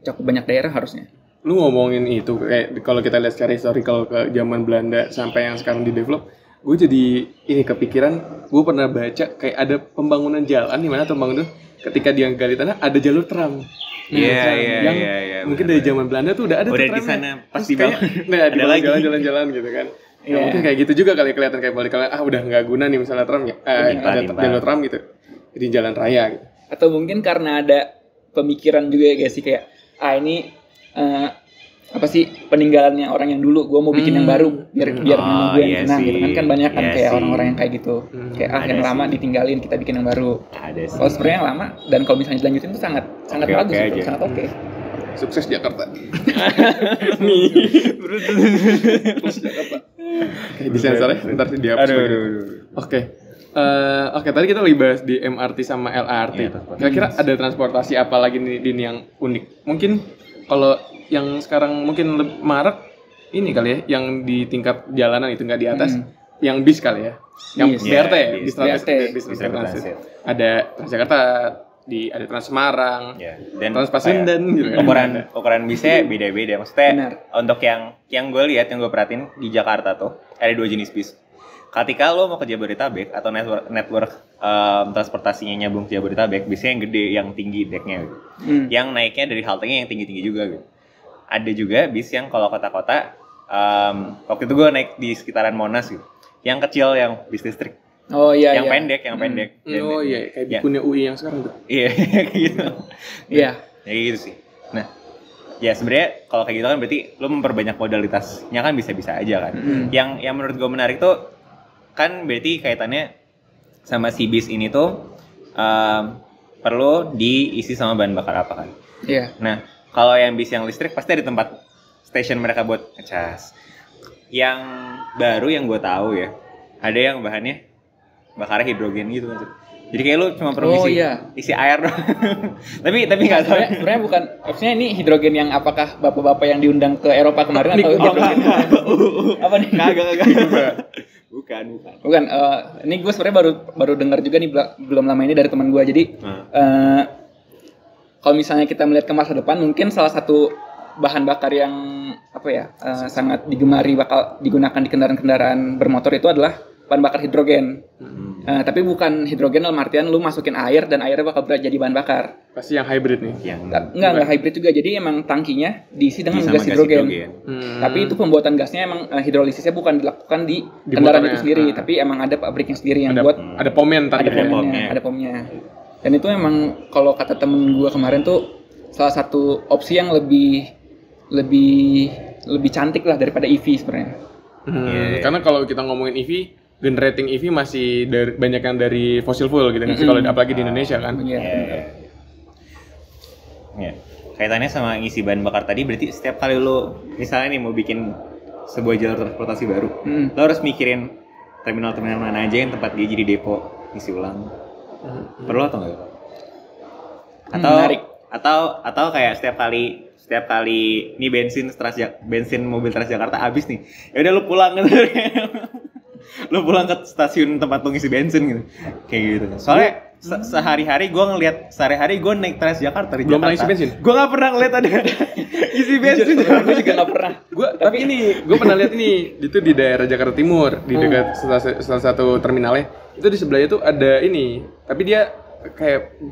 cakup banyak daerah harusnya. Lu ngomongin itu kayak kalau kita lihat secara historical ke zaman Belanda sampai yang sekarang di develop, gue jadi ini kepikiran, gue pernah baca kayak ada pembangunan jalan di mana pembangunan ketika dia gali tanah ada jalur tram. Iya. Mungkin dari zaman Belanda tuh udah ada udah tuh di sana pasti banget. Nah, di jalan-jalan gitu kan. Ya, mungkin kayak gitu juga kali kelihatan kayak balik kalian udah nggak guna nih misalnya tram ya. Ada jalur tram gitu. Di jalan raya gitu. Atau mungkin karena ada pemikiran juga ya guys sih kayak ini apa sih peninggalannya orang yang dulu, gue mau bikin yang baru biar memang gue yang senang gitu kan banyak kan kayak orang-orang yang kayak gitu kayak yang lama ditinggalin kita bikin yang baru. Kalau sebenarnya yang lama dan kalau misalnya dilanjutin itu sangat bagus gitu, sangat oke. Sukses Jakarta. Sukses Jakarta. Kayak disensor ya, ntar dihapus. Oke, tadi kita lagi bahas di MRT sama LRT. Kira-kira ada transportasi apa lagi nih yang unik? Mungkin kalau yang sekarang mungkin marak ini kali ya, yang di tingkat jalanan itu nggak di atas, yang bis kali ya, yang BRT ya, bis transit. Ada Transjakarta, ada Trans Semarang, dan Trans Pasundan gitu kan. Ukuran bisnya beda-beda. Maksudnya untuk yang gue lihat, yang gue perhatiin di Jakarta tuh ada 2 jenis bis. Ketika lo mau ke Jabodetabek atau network transportasinya nyambung ke Jabodetabek, biasanya yang gede, yang tinggi decknya gitu. Yang naiknya dari haltenya yang tinggi-tinggi juga gitu. Ada juga bis yang kalau kota-kota, waktu itu gue naik di sekitaran Monas gitu, yang kecil, yang bis listrik. Oh iya. Yang pendek. Oh iya, kayak bukunya UI yang sekarang tuh. Iya, kayak gitu. Iya. Kayak gitu sih. Nah, ya sebenarnya kalau kayak gitu kan berarti lo memperbanyak modalitasnya kan bisa-bisa aja kan. Yang menurut gue menarik tuh kan berarti kaitannya sama si bis ini tuh perlu diisi sama bahan bakar apa kan. Iya. Nah, kalau yang bis yang listrik pasti ada tempat station mereka buat ngecas. Yang baru yang gue tahu ya, ada yang bahannya bakarnya hidrogen gitu kan. Jadi kayak lu cuma perlu isi air doang. tapi nggak tahu. Sebenarnya bukan, maksudnya ini hidrogen yang apakah bapak-bapak yang diundang ke Eropa kemarin atau hidrogen apa nih? Kagak. Bukan. Ini gue sebenarnya baru dengar juga nih belum lama ini dari teman gue. Jadi kalau misalnya kita melihat ke masa depan, mungkin salah satu bahan bakar yang sangat digemari bakal digunakan di kendaraan bermotor itu adalah bahan bakar hidrogen. Tapi bukan hidrogen dalam artian lu masukin air dan airnya bakal jadi bahan bakar. Pasti yang hybrid nih. Enggak hybrid juga. Jadi emang tangkinya diisi dengan gas hidrogen. Tapi itu pembuatan gasnya emang hidrolisisnya bukan dilakukan di kendaraan itu sendiri, tapi emang ada pabriknya sendiri yang buat ada pomnya ntar. Ada pomnya. Dan itu emang kalau kata temen gue kemarin tuh salah satu opsi yang lebih cantik lah daripada EV sebenarnya. Karena kalau kita ngomongin EV, generating EV masih banyak yang dari fossil fuel gitu kan. Kalau apalagi di Indonesia kan. Kaitannya sama ngisi bahan bakar tadi, berarti setiap kali lo misalnya nih mau bikin sebuah jalur transportasi baru, lo harus mikirin terminal-terminal mana aja yang tempat dia jadi depo isi ulang. Perlu atau enggak? Menarik. Atau kayak setiap kali ini bensin mobil Transjakarta habis nih, ya udah lu pulang gitu. Lu pulang ke stasiun tempat lu ngisi bensin gitu, kayak gitu. Soalnya sehari-hari gue naik Transjakarta di Belum Jakarta. pernah isi bensin? Gue nggak pernah ngeliat ada isi bensin. Gue juga nggak pernah. Tapi gue pernah lihat ini itu di daerah Jakarta Timur, di dekat salah satu terminalnya. Itu di sebelahnya tuh ada ini, tapi dia kayak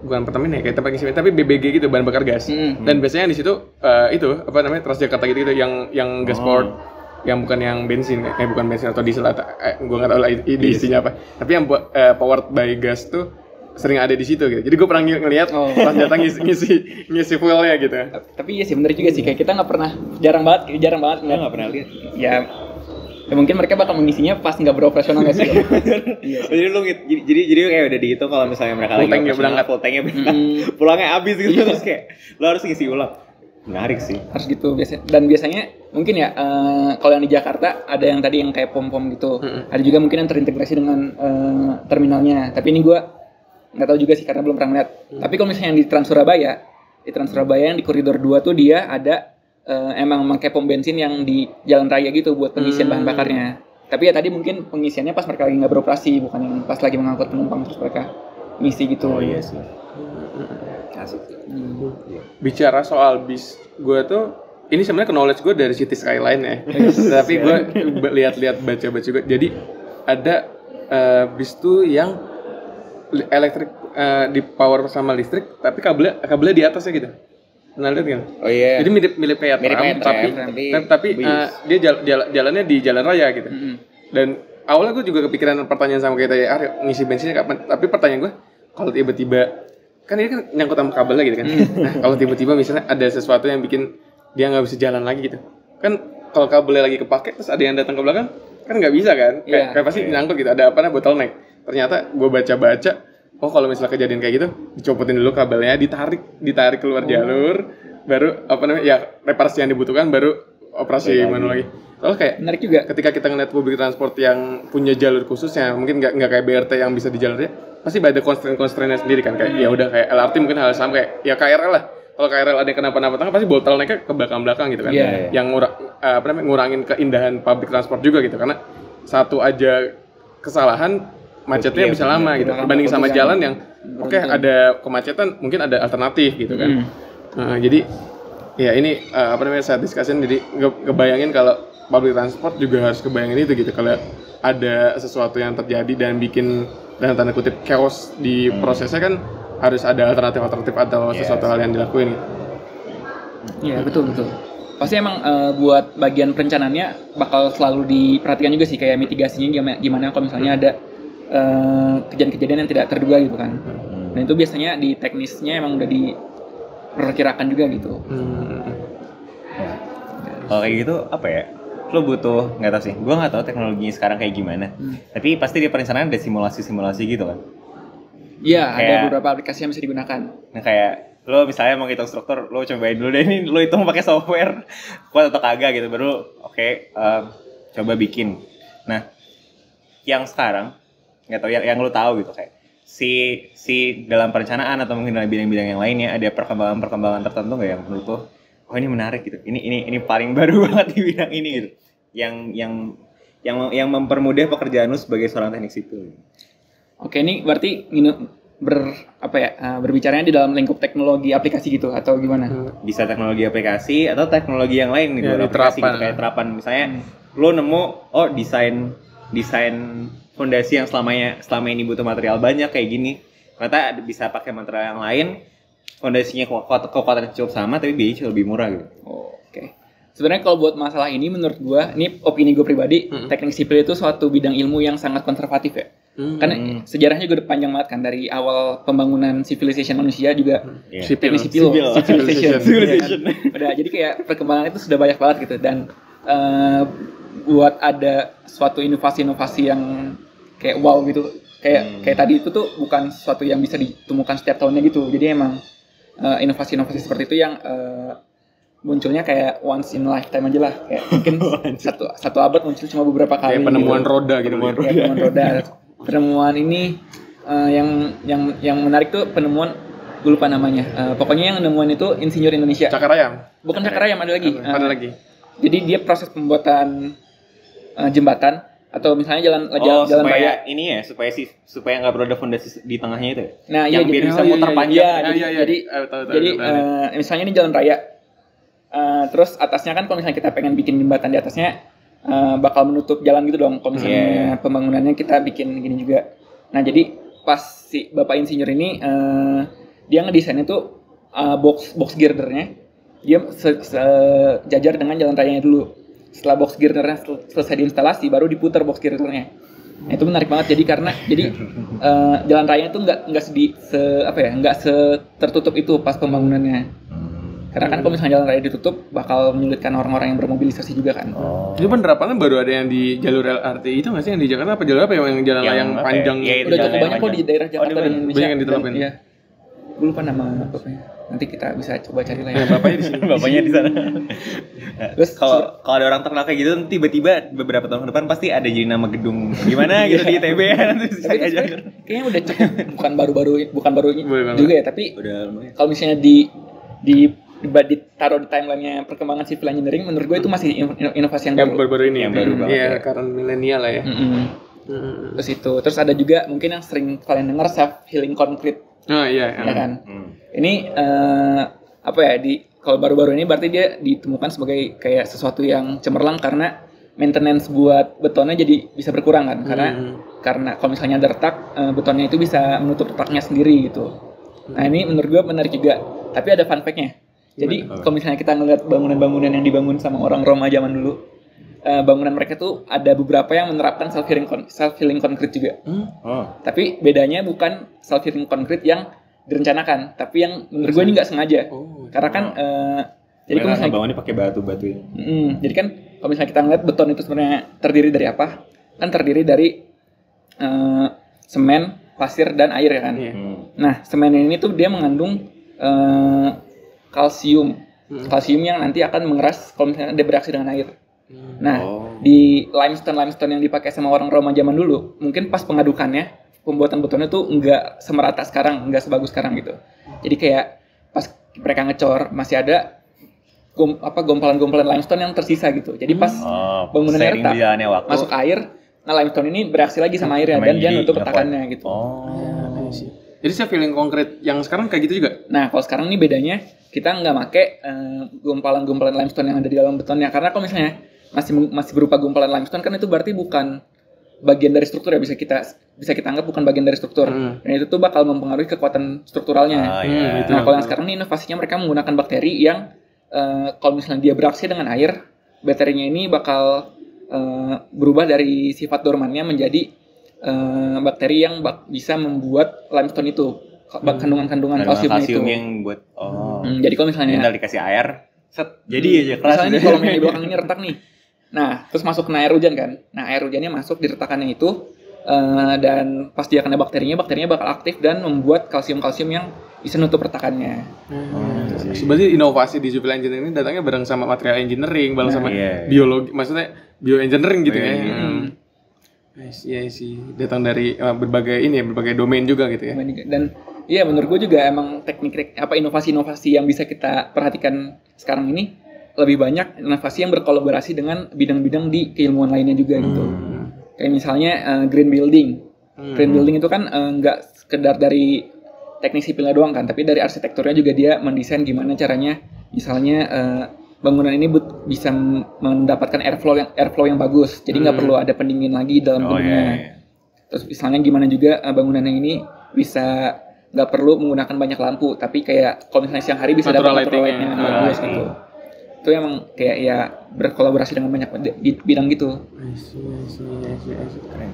bukan Pertamina kayak tempat ngisi bensin, tapi BBG gitu, bahan bakar gas. Dan biasanya di situ itu apa namanya Transjakarta gitu yang gasport, yang bukan yang bensin, kayak bukan bensin atau diesel atau gue nggak tahu lah isinya apa. Tapi yang powered by gas tuh sering ada di situ gitu. Jadi gue pernah ngeliat pas datang ngisi fuelnya gitu. Tapi iya sih bener juga sih, kayak kita nggak pernah, jarang banget Nggak pernah lihat. Ya mungkin mereka bakal mengisinya pas nggak beroperasional nggak sih? Iya. Jadi kayak udah dihitung kalau misalnya mereka Full lagi tank ya, berangkat. full tanknya berangkat, pulangnya habis gitu terus kayak lo harus ngisi ulang. Menarik sih. Harus gitu biasanya. Dan biasanya mungkin ya kalau yang di Jakarta ada yang tadi yang kayak pom gitu. Ada juga mungkin yang terintegrasi dengan terminalnya. Tapi ini gue nggak tahu juga sih karena belum pernah lihat. Tapi kalau misalnya yang di Trans Surabaya yang di koridor 2 tuh dia ada emang pakai pom bensin yang di jalan raya gitu buat pengisian bahan bakarnya. Tapi ya tadi mungkin pengisiannya pas mereka lagi nggak beroperasi, bukan yang pas lagi mengangkut penumpang terus mereka ngisi gitu. Oh iya sih. Asik. Bicara soal bis, gue tuh ini sebenarnya knowledge gue dari City Skyline ya. Tapi gue lihat-lihat baca-baca juga. Jadi ada bis tuh yang elektrik di power sama listrik, tapi kabelnya di atasnya gitu. Pernah lihat kan? Oh iya. Jadi mirip kayak tram, tapi dia jalannya di jalan raya gitu. Dan awalnya gue juga kepikiran pertanyaan sama kayak tadi, ngisi bensinnya kapan? Tapi pertanyaan gue, kalau tiba-tiba kan ini kan nyangkut sama kabelnya gitu kan. Nah, kalau tiba-tiba misalnya ada sesuatu yang bikin dia nggak bisa jalan lagi gitu, kan kalau kabelnya lagi kepake terus ada yang datang ke belakang, kan nggak bisa kan? Kayak pasti nyangkut gitu. Ada apa namanya bottleneck. Ternyata gue baca-baca, oh kalau misalnya kejadian kayak gitu, dicopotin dulu kabelnya, ditarik keluar jalur, baru apa namanya ya reparasi yang dibutuhkan, baru operasi manual lagi. Soalnya kayak menarik juga. Ketika kita ngeliat public transport yang punya jalur khususnya, mungkin nggak kayak BRT yang bisa di jalurnya, pasti ada constraint-constraintnya sendiri kan. Kayak ya udah kayak LRT mungkin hal sama kayak ya KRL lah. Kalau KRL ada yang kenapa-napa pasti bottleneck-nya ke belakang-belakang gitu kan. Yang ngurangin keindahan public transport juga gitu, karena satu aja kesalahan macetnya bisa lama gitu. Dibanding sama jalan yang ada kemacetan, mungkin ada alternatif gitu kan. Jadi ya ini saat discussion, jadi ngebayangin kalau public transport juga harus kebayangin itu gitu, kalau ada sesuatu yang terjadi dan bikin dalam tanda kutip chaos di prosesnya, kan harus ada alternatif atau sesuatu hal yang dilakuin gitu. Iya betul. Pasti emang buat bagian perencanaannya bakal selalu diperhatikan juga sih, kayak mitigasinya gimana kalau misalnya ada kejadian-kejadian yang tidak terduga gitu kan. Dan itu biasanya di teknisnya emang udah diperkirakan juga gitu. Kalau kayak gitu apa ya? Lo butuh, nggak tahu sih, gue nggak tahu teknologinya sekarang kayak gimana. Tapi pasti di perencanaan ada simulasi gitu kan? Iya, ada beberapa aplikasi yang bisa digunakan. Nah kayak lo misalnya mau hitung struktur, lo cobain dulu deh ini, lo hitung pakai software kuat atau kagak gitu, baru coba bikin. Nah yang sekarang nggak tahu yang lo tahu gitu, kayak si dalam perencanaan atau mungkin dalam bidang-bidang yang lainnya ada perkembangan tertentu nggak yang menurut lo, oh ini menarik gitu, ini paling baru banget di bidang ini gitu, yang mempermudah pekerjaan lo sebagai seorang teknik sipil. Oke, ini berarti berbicaranya di dalam lingkup teknologi aplikasi gitu atau gimana? Bisa teknologi aplikasi atau teknologi yang lain gitu, aplikasi gitu, kayak terapan misalnya lo nemu desain fondasi yang selama ini butuh material banyak kayak gini, ternyata bisa pakai material yang lain, fondasinya kekuatannya cukup sama tapi biayanya lebih murah gitu. Oke. Sebenarnya kalau buat masalah ini menurut gua, ini opini gue pribadi, teknik sipil itu suatu bidang ilmu yang sangat konservatif ya. Karena sejarahnya juga udah panjang banget kan, dari awal pembangunan civilization manusia juga teknik sipil. Udah, jadi kayak perkembangan itu sudah banyak banget gitu, dan buat ada suatu inovasi-inovasi yang kayak wow gitu, kayak tadi itu tuh bukan sesuatu yang bisa ditemukan setiap tahunnya gitu. Jadi emang inovasi-inovasi seperti itu yang munculnya kayak once in a lifetime aja lah, kayak mungkin satu abad muncul cuma beberapa kali. Kayak penemuan gitu. roda gitu. Penemuan roda. Penemuan ini yang menarik tuh penemuan, gue lupa namanya. Pokoknya yang nemuan itu insinyur Indonesia. Cakarayam. Bukan Cakarayam, ada lagi. Ada lagi. Jadi dia proses pembuatan jembatan atau misalnya jalan supaya raya. ini ya, supaya nggak perlu ada fondasi di tengahnya itu. Nah, yang iya, biar jadi- bisa oh, iya, muter iya, panjang. iya. Jadi misalnya ini jalan raya. Terus atasnya kan kalau misalnya kita pengen bikin jembatan di atasnya bakal menutup jalan gitu dong. Kalau misalnya pembangunannya kita bikin gini juga. Nah, jadi pas si Bapak Insinyur ini dia ngedesainnya tuh box girdernya dia sejajar dengan jalan rayanya dulu. Setelah box girdernya selesai diinstalasi, baru diputar box girdernya. Nah, itu menarik banget jadi jalan rayanya itu nggak tertutup itu pas pembangunannya. Karena kan kalau misalnya jalan raya ditutup bakal menyulitkan orang-orang yang bermobilisasi juga kan. Itu penerapannya baru ada yang di jalur LRT itu nggak sih, yang di Jakarta apa jalur apa yang jalan layang panjang? Ya, itu Udah jalan cukup banyak layang kok di daerah Jakarta dan Indonesia. Banyak yang diterapin. Iya. Gue lupa nama bapaknya. Nanti kita bisa coba cari lah ya. Bapaknya di sini. Bapaknya di sana. Terus Kalau ada orang terkenal kayak gitu, tiba-tiba beberapa tahun ke depan pasti ada jadi nama gedung gimana gitu di ITB ya. tapi itu sebenarnya kayaknya udah cukup, bukan baru juga ya, tapi Udah lumayan. kalau misalnya ditaruh di timeline-nya perkembangan civil engineering, menurut gue itu masih inovasi yang Yang baru. baru-baru ini. Yang baru banget Iya, ya. karena milenial lah ya. Terus ada juga mungkin yang sering kalian dengar self healing concrete, Oh iya. ya kan? Ini kalau baru-baru ini berarti dia ditemukan sebagai kayak sesuatu yang cemerlang karena maintenance buat betonnya jadi bisa berkurang kan, karena kalau misalnya ada retak, betonnya itu bisa menutup retaknya sendiri gitu. Nah, ini menurut gue menarik juga, tapi ada fun fact-nya. Jadi kalau misalnya kita ngeliat bangunan-bangunan yang dibangun sama orang Roma zaman dulu, bangunan mereka tuh ada beberapa yang menerapkan self healing concrete juga. Tapi bedanya bukan self healing concrete yang direncanakan, tapi yang menurut gue ini nggak sengaja. Karena kan jadi kalau misalnya bangunnya pakai batu ya. jadi kan kalau misalnya kita ngeliat beton itu sebenarnya terdiri dari apa? Kan terdiri dari semen, pasir, dan air ya kan. Nah, semen ini tuh dia mengandung kalsium yang nanti akan mengeras kalau misalnya dia bereaksi dengan air. Nah, di limestone yang dipakai sama orang Roma zaman dulu, mungkin pas pengadukannya, pembuatan betonnya tuh nggak semerata sekarang, nggak sebagus sekarang gitu. Jadi kayak pas mereka ngecor masih ada gompalan-gompalan limestone yang tersisa gitu. Jadi pas bangunannya retak, masuk air, nah limestone ini bereaksi lagi sama airnya dan dia nutup retakannya gitu. Jadi saya feeling konkret yang sekarang kayak gitu juga. Nah, kalau sekarang nih bedanya kita nggak make gompalan-gompalan limestone yang ada di dalam betonnya, karena kalau misalnya masih berupa gompalan limestone kan itu berarti bukan bagian dari struktur ya, bisa kita anggap bukan bagian dari struktur. Dan itu tuh bakal mempengaruhi kekuatan strukturalnya. Nah, kalau yang sekarang nih inovasinya mereka menggunakan bakteri yang kalau misalnya dia bereaksi dengan air, bakterinya ini bakal berubah dari sifat dormannya menjadi bakteri yang bisa membuat limestone itu kandungan kalsiumnya itu. Yang buat jadi kalau misalnya tinggal dikasih air, jadi aja keras. Misalnya nih kolom yang di belakang ini retak nih. Nah, terus masuk kena air hujan kan. Nah, air hujannya masuk di retakannya itu dan pas dia kena bakterinya bakal aktif dan membuat kalsium yang bisa nutup retakannya. Berarti inovasi di civil engineering ini datangnya bareng sama material engineering, bareng sama biologi, maksudnya bioengineering gitu ya. Iya sih, datang dari berbagai domain juga gitu ya. Dan iya, menurut gue juga emang inovasi-inovasi yang bisa kita perhatikan sekarang ini lebih banyak inovasi yang berkolaborasi dengan bidang-bidang di keilmuan lainnya juga gitu. Kayak misalnya green building. Green building itu kan nggak sekedar dari teknik sipilnya doang kan, tapi dari arsitekturnya juga dia mendesain gimana caranya misalnya bangunan ini bisa mendapatkan airflow yang bagus. Jadi nggak perlu ada pendingin lagi dalam gedungnya. Terus misalnya gimana juga bangunan yang ini bisa nggak perlu menggunakan banyak lampu, tapi kayak kalau misalnya siang hari bisa dapat natural light-nya yang bagus gitu. Itu emang kayak ya berkolaborasi dengan banyak bidang gitu. Keren.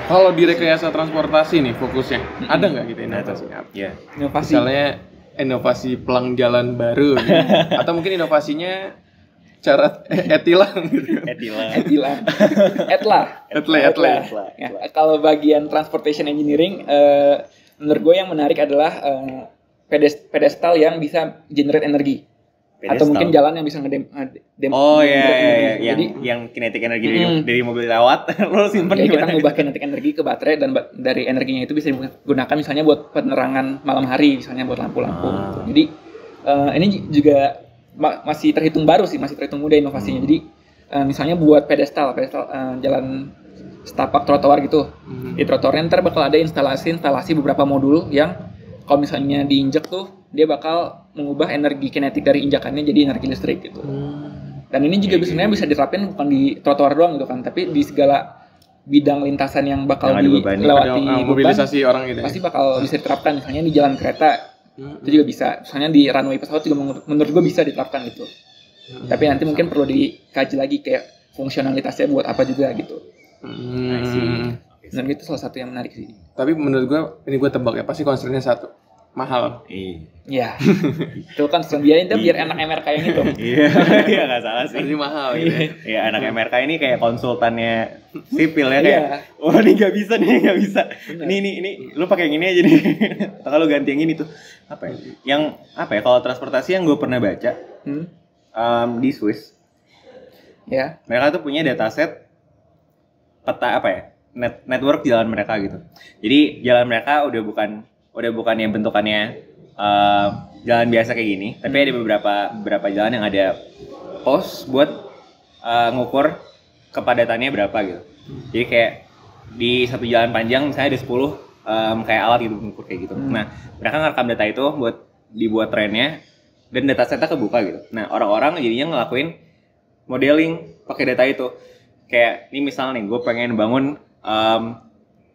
Kalau di rekayasa transportasi nih fokusnya, ada nggak gitu inovasinya? Inovasi. Misalnya inovasi pelang jalan baru, gitu. Atau mungkin inovasinya cara etilang gitu. Etla. Ya, kalau bagian transportation engineering, menurut gue yang menarik adalah pedestal yang bisa generate energi. Atau mungkin jalan yang bisa Oh iya. Jadi yang kinetik energi dari mobil lewat, lo simpen ya, kita ngubah kinetik energi ke baterai dan dari energinya itu bisa digunakan misalnya buat penerangan malam hari, misalnya buat lampu-lampu. Gitu. Jadi ini juga masih terhitung baru sih, masih terhitung muda inovasinya. Jadi misalnya buat pedestal jalan setapak trotoar gitu. Di trotoarnya ntar bakal ada instalasi beberapa modul yang kalau misalnya diinjek tuh dia bakal mengubah energi kinetik dari injakannya jadi energi listrik gitu. Dan ini juga sebenarnya bisa diterapin bukan di trotoar doang gitu kan, tapi di segala bidang lintasan yang bakal dilewati mobilisasi orang gitu. Pasti bakal bisa diterapkan, misalnya di jalan kereta itu juga bisa, misalnya di runway pesawat juga menurut gue bisa diterapkan gitu. Tapi nanti mungkin perlu dikaji lagi kayak fungsionalitasnya buat apa juga gitu. Dan itu salah satu yang menarik sih. Tapi menurut gue, ini gue tebak ya, pasti concernnya satu, mahal. Iya. Itu kan biayain tuh biar anak MRK yang itu. Iya nggak salah sih. Jadi mahal gitu. Iya anak MRK ini kayak konsultannya sipil ya kayak. Wah ini nggak bisa. Ini lu pakai yang ini aja nih. Atau lu ganti yang ini tuh. Apa ya? Yang apa ya? Kalau transportasi yang gue pernah baca di Swiss. Ya. Mereka tuh punya dataset peta apa ya? Network jalan mereka gitu. Jadi jalan mereka udah bukan yang bentukannya jalan biasa kayak gini, tapi ada beberapa jalan yang ada pos buat ngukur kepadatannya berapa gitu. Jadi kayak di satu jalan panjang misalnya ada 10 kayak alat gitu ngukur kayak gitu. Nah, mereka ngerekam data itu buat dibuat trennya dan datasetnya kebuka gitu. Nah, orang-orang jadinya ngelakuin modeling pakai data itu. Kayak ini misalnya nih, gue pengen bangun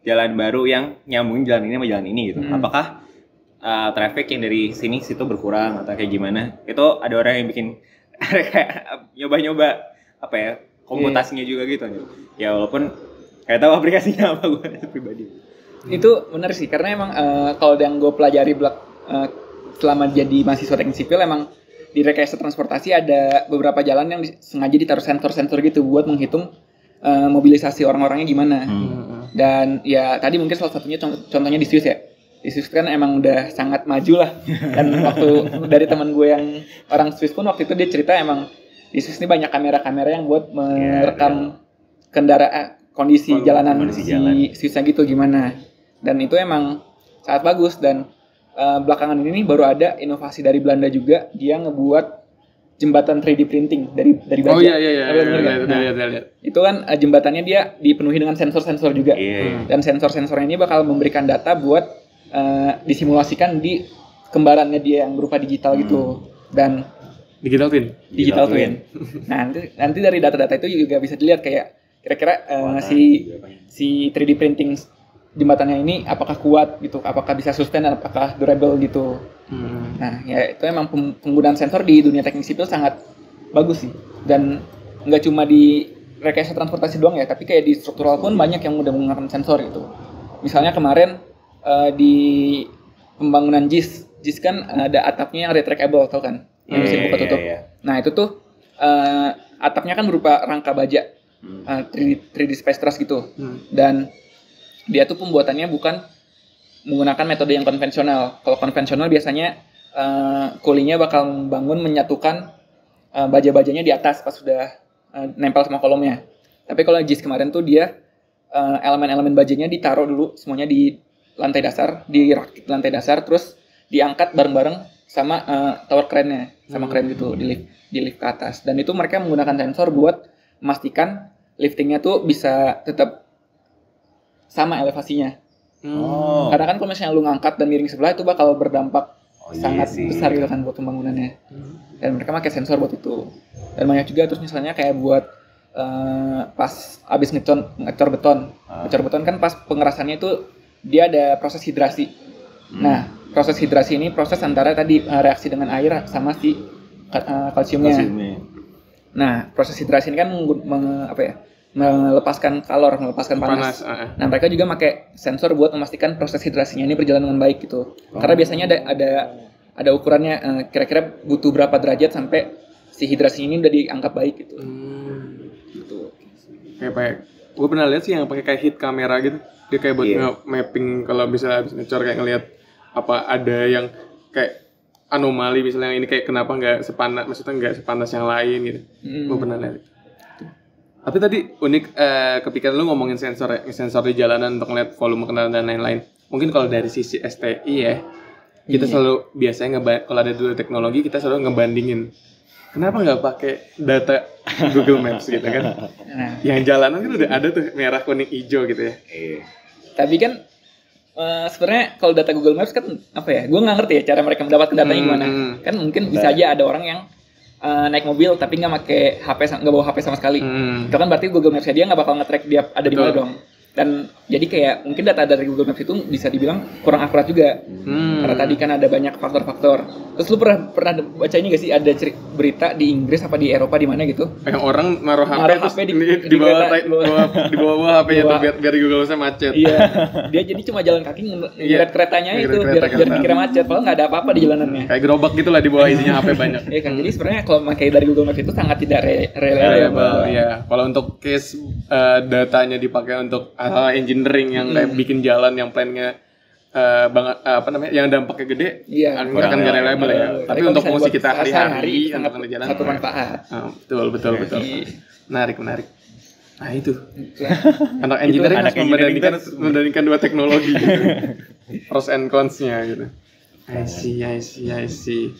jalan baru yang nyambungin jalan ini sama jalan ini gitu. Apakah traffic yang dari sini situ berkurang atau kayak gimana? Itu ada orang yang bikin kayak nyoba-nyoba apa ya komputasinya juga gitu. Ya walaupun kayak tahu aplikasinya apa gue pribadi. Itu benar sih karena emang kalau yang gue pelajari selama jadi mahasiswa teknik sipil emang di rekayasa transportasi ada beberapa jalan yang sengaja ditaruh sensor-sensor gitu buat menghitung mobilisasi orang-orangnya gimana. Dan ya tadi mungkin salah satunya contohnya di Swiss ya. Di Swiss kan emang udah sangat maju lah. Dan waktu dari teman gue yang orang Swiss pun waktu itu dia cerita emang di Swiss ini banyak kamera-kamera yang buat merekam kendaraan kondisi jalanan si Swissnya gitu gimana. Dan itu emang sangat bagus dan belakangan ini baru ada inovasi dari Belanda juga, dia ngebuat jembatan 3D printing dari baja. Oh iya. Lihat. Itu kan jembatannya dia dipenuhi dengan sensor-sensor juga. Dan sensor-sensornya ini bakal memberikan data buat disimulasikan di kembarannya dia yang berupa digital gitu. Dan digital twin. Nah, nanti dari data-data itu juga bisa dilihat kayak kira-kira si 3D printing jembatannya ini apakah kuat gitu, apakah bisa sustain dan apakah durable gitu. Nah, ya itu emang penggunaan sensor di dunia teknik sipil sangat bagus sih. Dan nggak cuma di rekayasa transportasi doang ya, tapi kayak di struktural pun banyak yang udah menggunakan sensor gitu. Misalnya kemarin di pembangunan JIS kan ada atapnya yang retractable, tau kan? Yang bisa buka tutup. Nah, itu tuh atapnya kan berupa rangka baja 3D space truss gitu. Dan dia tuh pembuatannya bukan menggunakan metode yang konvensional. Kalau konvensional biasanya kulinya bakal menyatukan baja-bajanya di atas pas sudah nempel sama kolomnya. Tapi kalau JIS kemarin tuh dia elemen-elemen bajanya ditaruh dulu semuanya di lantai dasar, dirakit lantai dasar, terus diangkat bareng-bareng sama tower crane-nya, sama crane gitu di lift ke atas. Dan itu mereka menggunakan sensor buat memastikan liftingnya tuh bisa tetap sama elevasinya. Karena kan kalau misalnya lu ngangkat dan miring sebelah itu bakal berdampak sangat besar gitu kan buat pembangunannya. Dan mereka pakai sensor buat itu. Dan banyak juga terus misalnya kayak buat pas abis ngecor beton. Ngecor beton kan pas pengerasannya itu dia ada proses hidrasi. Nah, proses hidrasi ini proses antara tadi reaksi dengan air sama si kalsiumnya. Nah, proses hidrasi ini kan melepaskan kalor, melepaskan panas. Nah, mereka juga pakai sensor buat memastikan proses hidrasinya ini berjalan dengan baik gitu. Karena biasanya ada ukurannya kira-kira butuh berapa derajat sampai si hidrasi ini udah dianggap baik gitu. Gitu. Kayak gue pernah lihat sih yang pakai kayak heat kamera gitu. Dia kayak buat mapping kalau bisa habis ngecor kayak ngelihat apa ada yang kayak anomali misalnya ini kayak kenapa nggak sepanas yang lain gitu. Gue pernah lihat. Tapi tadi unik kepikiran lu ngomongin sensor di jalanan untuk ngeliat volume kendaraan dan lain-lain. Mungkin kalau dari sisi STI ya, kita selalu biasanya kalau ada dua teknologi kita selalu ngebandingin. Kenapa nggak pakai data Google Maps gitu kan? Yang jalanan kan udah ada tuh merah, kuning, hijau gitu ya. Tapi kan sebenarnya kalau data Google Maps kan apa ya? Gue nggak ngerti ya cara mereka mendapatkan datanya gimana. Kan mungkin bisa aja ada orang yang naik mobil tapi nggak pakai HP, nggak bawa HP sama sekali. Itu kan berarti Google Maps dia nggak bakal nge-track dia ada di mana dong. Dan jadi kayak mungkin data dari Google Maps itu bisa dibilang kurang akurat juga. Karena tadi kan ada banyak faktor-faktor. Terus lu pernah baca ini gak sih, ada berita di Inggris apa di Eropa di mana gitu? Yang orang naruh HP di bawah HP-nya tuh biar Google Maps macet. Iya. Dia jadi cuma jalan kaki ngeliat keretanya itu biar dikira macet, padahal nggak ada apa-apa di jalanannya. Kayak gerobak gitu lah di bawah isinya HP banyak. Iya kan. Jadi sebenarnya kalau pakai dari Google Maps itu sangat tidak reliable. Iya. Kalau untuk case datanya dipakai untuk engineering yang kayak bikin jalan yang plannya yang dampaknya gede, akan nggak reliable ya. Tapi untuk fungsi kita hari-hari untuk jalan satu manfaat. Betul. Menarik. Nah itu anak engineering harus membandingkan dua teknologi gitu. Pros and cons-nya gitu. I see.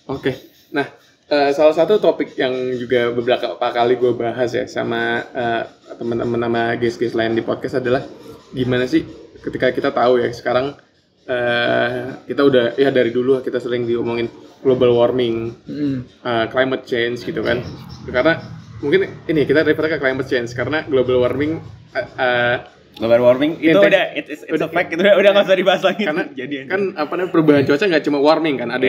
Oke. Nah, salah satu topik yang juga beberapa kali gue bahas ya sama teman-teman sama guys-guys lain di podcast adalah gimana sih ketika kita tahu ya sekarang kita udah ya dari dulu kita sering diomongin global warming, climate change gitu kan. Karena mungkin ini kita refer ke climate change karena global warming itu udah it's a fact, itu udah nggak usah dibahas lagi. Karena jadi kan perubahan cuaca nggak cuma warming kan, ada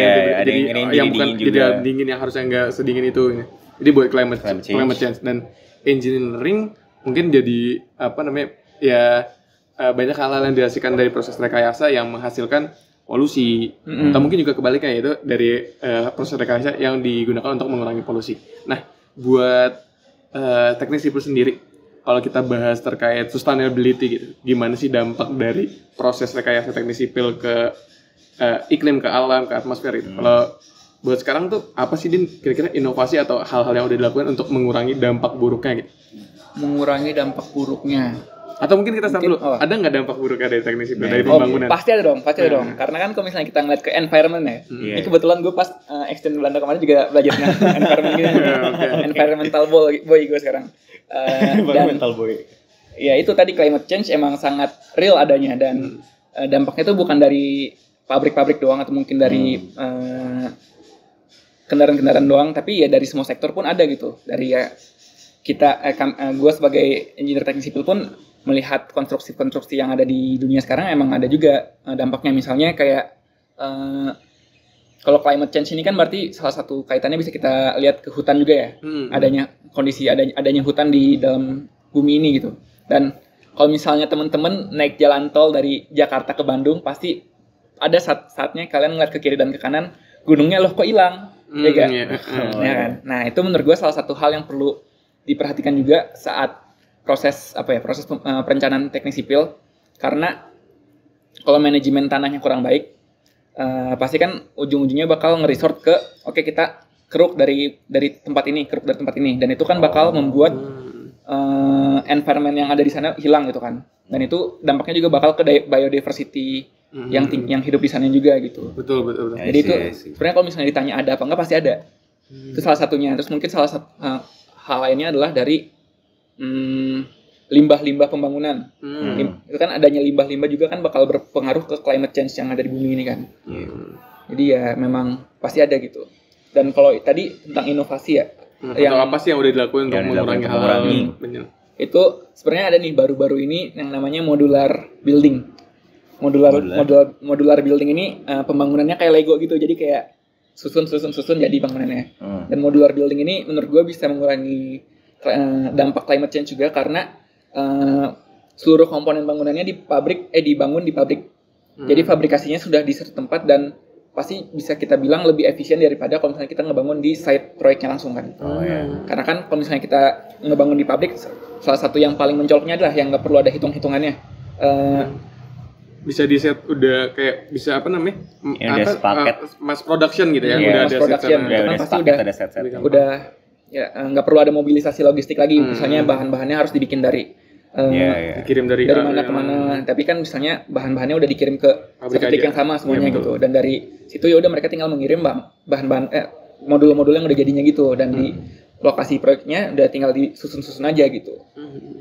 yang bukan jadi dingin yang harusnya nggak sedingin itu. Jadi buat climate change dan engineering mungkin jadi banyak hal-hal yang dihasilkan dari proses rekayasa yang menghasilkan polusi, atau mungkin juga kebaliknya yaitu dari proses rekayasa yang digunakan untuk mengurangi polusi. Nah, buat teknik sipil sendiri, kalau kita bahas terkait sustainability gitu, gimana sih dampak dari proses rekayasa teknik sipil ke iklim, ke alam, ke atmosfer itu? Kalau buat sekarang tuh apa sih Din kira-kira inovasi atau hal-hal yang udah dilakukan untuk mengurangi dampak buruknya gitu? Mengurangi dampak buruknya. Atau mungkin kita start dulu, ada nggak dampak buruknya dari teknik sipil, dari pembangunan? Pasti ada dong. Karena kan kalau misalnya kita ngeliat ke environment ya, ini kebetulan gue pas exchange Belanda kemarin juga belajar environment gitu. Environmental boy gue sekarang. Environmental boy. Ya itu tadi climate change emang sangat real adanya dan dampaknya itu bukan dari pabrik-pabrik doang atau mungkin dari kendaraan-kendaraan doang, tapi ya dari semua sektor pun ada gitu. Dari gue sebagai engineer teknik sipil pun melihat konstruksi-konstruksi yang ada di dunia sekarang emang ada juga dampaknya. Misalnya kayak kalau climate change ini kan berarti salah satu kaitannya bisa kita lihat ke hutan juga ya. Adanya hutan di dalam bumi ini gitu. Dan kalau misalnya teman-teman naik jalan tol dari Jakarta ke Bandung, pasti ada saatnya kalian ngeliat ke kiri dan ke kanan, gunungnya loh kok hilang. Ya kan? Nah, itu menurut gue salah satu hal yang perlu diperhatikan juga saat proses perencanaan teknik sipil, karena kalau manajemen tanahnya kurang baik, pasti kan ujung-ujungnya bakal nge-resort ke kita keruk dari tempat ini, dan itu kan bakal membuat environment yang ada di sana hilang gitu kan, dan itu dampaknya juga bakal ke biodiversity yang hidup di sana juga gitu. Betul. Jadi itu sebenarnya kalau misalnya ditanya ada apa enggak, pasti ada. Itu salah satunya. Terus mungkin salah satu hal lainnya adalah dari limbah-limbah pembangunan. Itu kan adanya limbah-limbah juga kan bakal berpengaruh ke climate change yang ada di bumi ini kan. Jadi ya memang pasti ada gitu. Dan kalau tadi tentang inovasi ya, yang apa sih yang udah dilakukan untuk mengurangi hal itu sebenarnya ada nih baru-baru ini yang namanya modular building. Modular building ini pembangunannya kayak Lego gitu. Jadi kayak susun jadi bangunannya. Dan modular building ini menurut gue bisa mengurangi dampak climate change juga karena seluruh komponen bangunannya dibangun di pabrik. Jadi fabrikasinya sudah di satu tempat dan pasti bisa kita bilang lebih efisien daripada kalau misalnya kita ngebangun di site proyeknya langsung kan. Karena kan kalau misalnya kita ngebangun di pabrik, salah satu yang paling mencoloknya adalah yang nggak perlu ada hitung-hitungannya. bisa di set udah kayak bisa apa namanya? Udah sepaket. Mass production gitu ya. Iya, Udah mass ada production. set Itu kan pasti udah set. udah ya nggak perlu ada mobilisasi logistik lagi. Misalnya bahan-bahannya harus dibikin dari dikirim dari mana ke mana. Tapi kan misalnya bahan-bahannya udah dikirim ke pabrik yang sama semuanya gitu. Dan dari situ ya udah mereka tinggal mengirim bahan-bahan modul-modul yang udah jadinya gitu, dan di lokasi proyeknya udah tinggal disusun-susun aja gitu.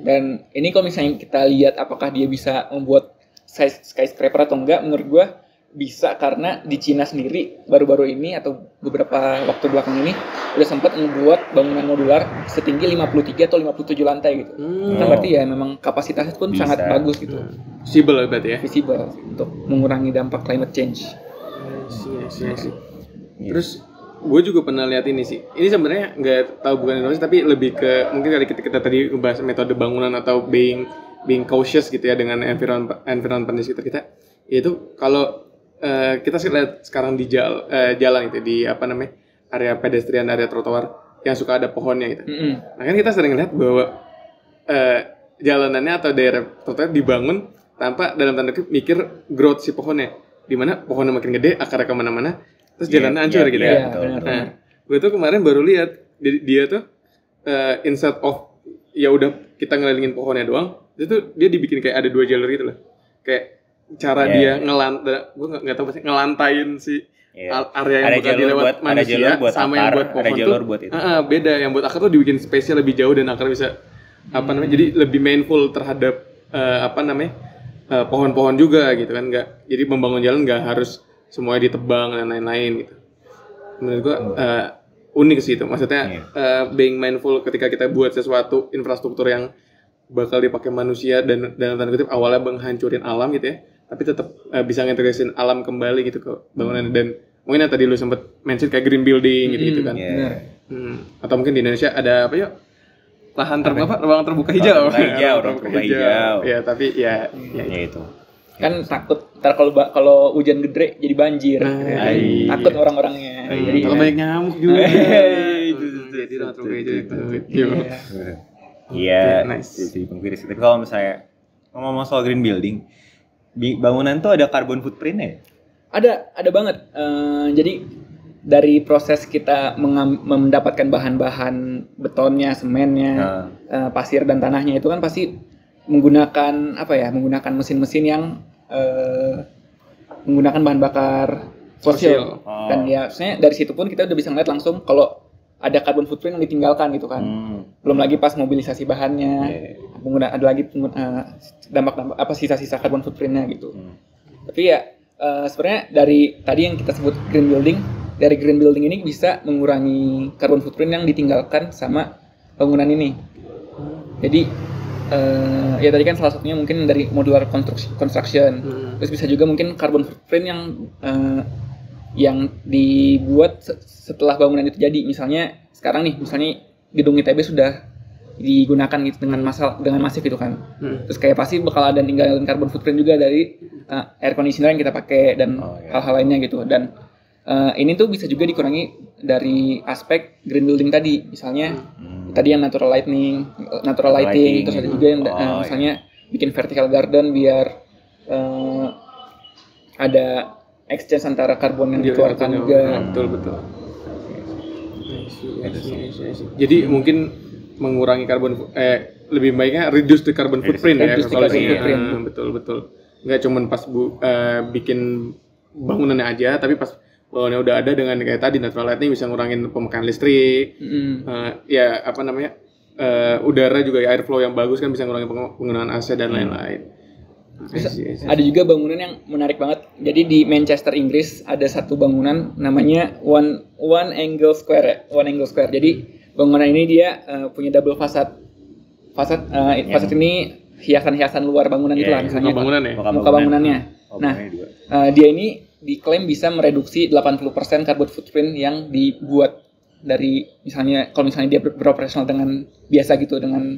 Dan ini kalau misalnya kita lihat apakah dia bisa membuat skyscraper atau enggak, menurut gua bisa, karena di Cina sendiri baru-baru ini atau beberapa waktu belakang ini udah sempat membuat bangunan modular setinggi 53 atau 57 lantai gitu. Kan berarti ya memang kapasitasnya pun bisa. sangat bagus gitu. Visible berarti ya. Visible untuk mengurangi dampak climate change. Iya. Terus gue juga pernah lihat ini sih. Ini sebenarnya nggak tahu bukan inovasi, tapi lebih ke mungkin kali kita tadi membahas metode bangunan atau being cautious gitu ya dengan environment di sekitar kita. Yaitu kalau kita lihat sekarang di jalan itu di apa namanya area pedestrian, area trotoar yang suka ada pohonnya gitu. Nah kan kita sering lihat bahwa jalanannya atau daerah trotoar dibangun tanpa dalam tanda kutip mikir growth si pohonnya. Dimana pohonnya makin gede, akarnya kemana-mana, terus jalannya hancur gitu ya. Nah, gue tuh kemarin baru lihat dia tuh instead of ya udah kita ngelilingin pohonnya doang, itu tuh dia dibikin kayak ada 2 jalur gitu loh. Kayak cara dia gue nggak tahu pasti ngelantain si area yang bakal dilewat manusia sama yang buat pohon tuh beda. Yang buat akar tuh dibikin spesial lebih jauh dan akar bisa jadi lebih mindful terhadap pohon-pohon juga gitu kan. Nggak, jadi membangun jalan nggak harus semuanya ditebang dan lain-lain gitu. Menurut gue unik sih itu, maksudnya being mindful ketika kita buat sesuatu infrastruktur yang bakal dipakai manusia dan dalam tanda kutip awalnya menghancurin alam gitu ya, tapi tetap bisa ngintegrasin alam kembali gitu ke bangunan. Dan mungkin yang tadi lu sempat mention kayak green building gitu kan. Atau mungkin di Indonesia ada apa ya, ruang terbuka hijau. Ruang terbuka hijau. Ya tapi ya itu. Kan takut ntar kalau hujan gede jadi banjir. Takut orang-orangnya. Jadi kalau banyak nyamuk juga. Jadi ruang terbuka hijau itu. Iya, jadi pengkiris. Tapi kalau misalnya ngomong soal green building, bangunan tuh ada carbon footprint-nya? Ada banget. Jadi dari proses kita mendapatkan bahan-bahan betonnya, semennya, pasir dan tanahnya itu kan pasti menggunakan menggunakan mesin-mesin yang menggunakan bahan bakar fosil. Dan ya, sebenarnya dari situ pun kita udah bisa ngeliat langsung kalau ada carbon footprint yang ditinggalkan gitu kan. Belum lagi pas mobilisasi bahannya, ada lagi dampak sisa-sisa carbon footprintnya gitu. Tapi ya sebenarnya dari tadi yang kita sebut green building, dari green building ini bisa mengurangi carbon footprint yang ditinggalkan sama bangunan ini. Jadi ya tadi kan salah satunya mungkin dari modular construction. Terus bisa juga mungkin carbon footprint yang dibuat setelah bangunan itu jadi. Misalnya sekarang nih, gedung ITB sudah digunakan gitu dengan masif gitu kan. Terus kayak pasti bakal ada ninggalin carbon footprint juga dari air conditioner yang kita pakai dan hal-hal lainnya gitu. Dan ini tuh bisa juga dikurangi dari aspek green building tadi. Misalnya tadi yang natural lighting, terus ada juga yang misalnya bikin vertical garden biar ada exchange antara karbon yang dikeluarkan juga. Betul. Jadi mungkin mengurangi lebih baiknya reduce the carbon footprint ya solusinya. Betul. Nggak cuma pas bikin bangunannya aja, tapi pas bangunannya udah ada dengan kayak tadi natural lighting bisa ngurangin pemakaian listrik. Udara juga ya, airflow yang bagus kan bisa ngurangin penggunaan AC dan lain-lain. Ada juga bangunan yang menarik banget. Jadi di Manchester, Inggris ada satu bangunan namanya One Angle Square. Jadi bangunan ini dia punya double fasad. Fasad ini hiasan-hiasan luar bangunan itu lah misalnya. Muka bangunannya. Nah, dia ini diklaim bisa mereduksi 80% carbon footprint yang dibuat dari kalau misalnya dia beroperasional dengan biasa gitu, dengan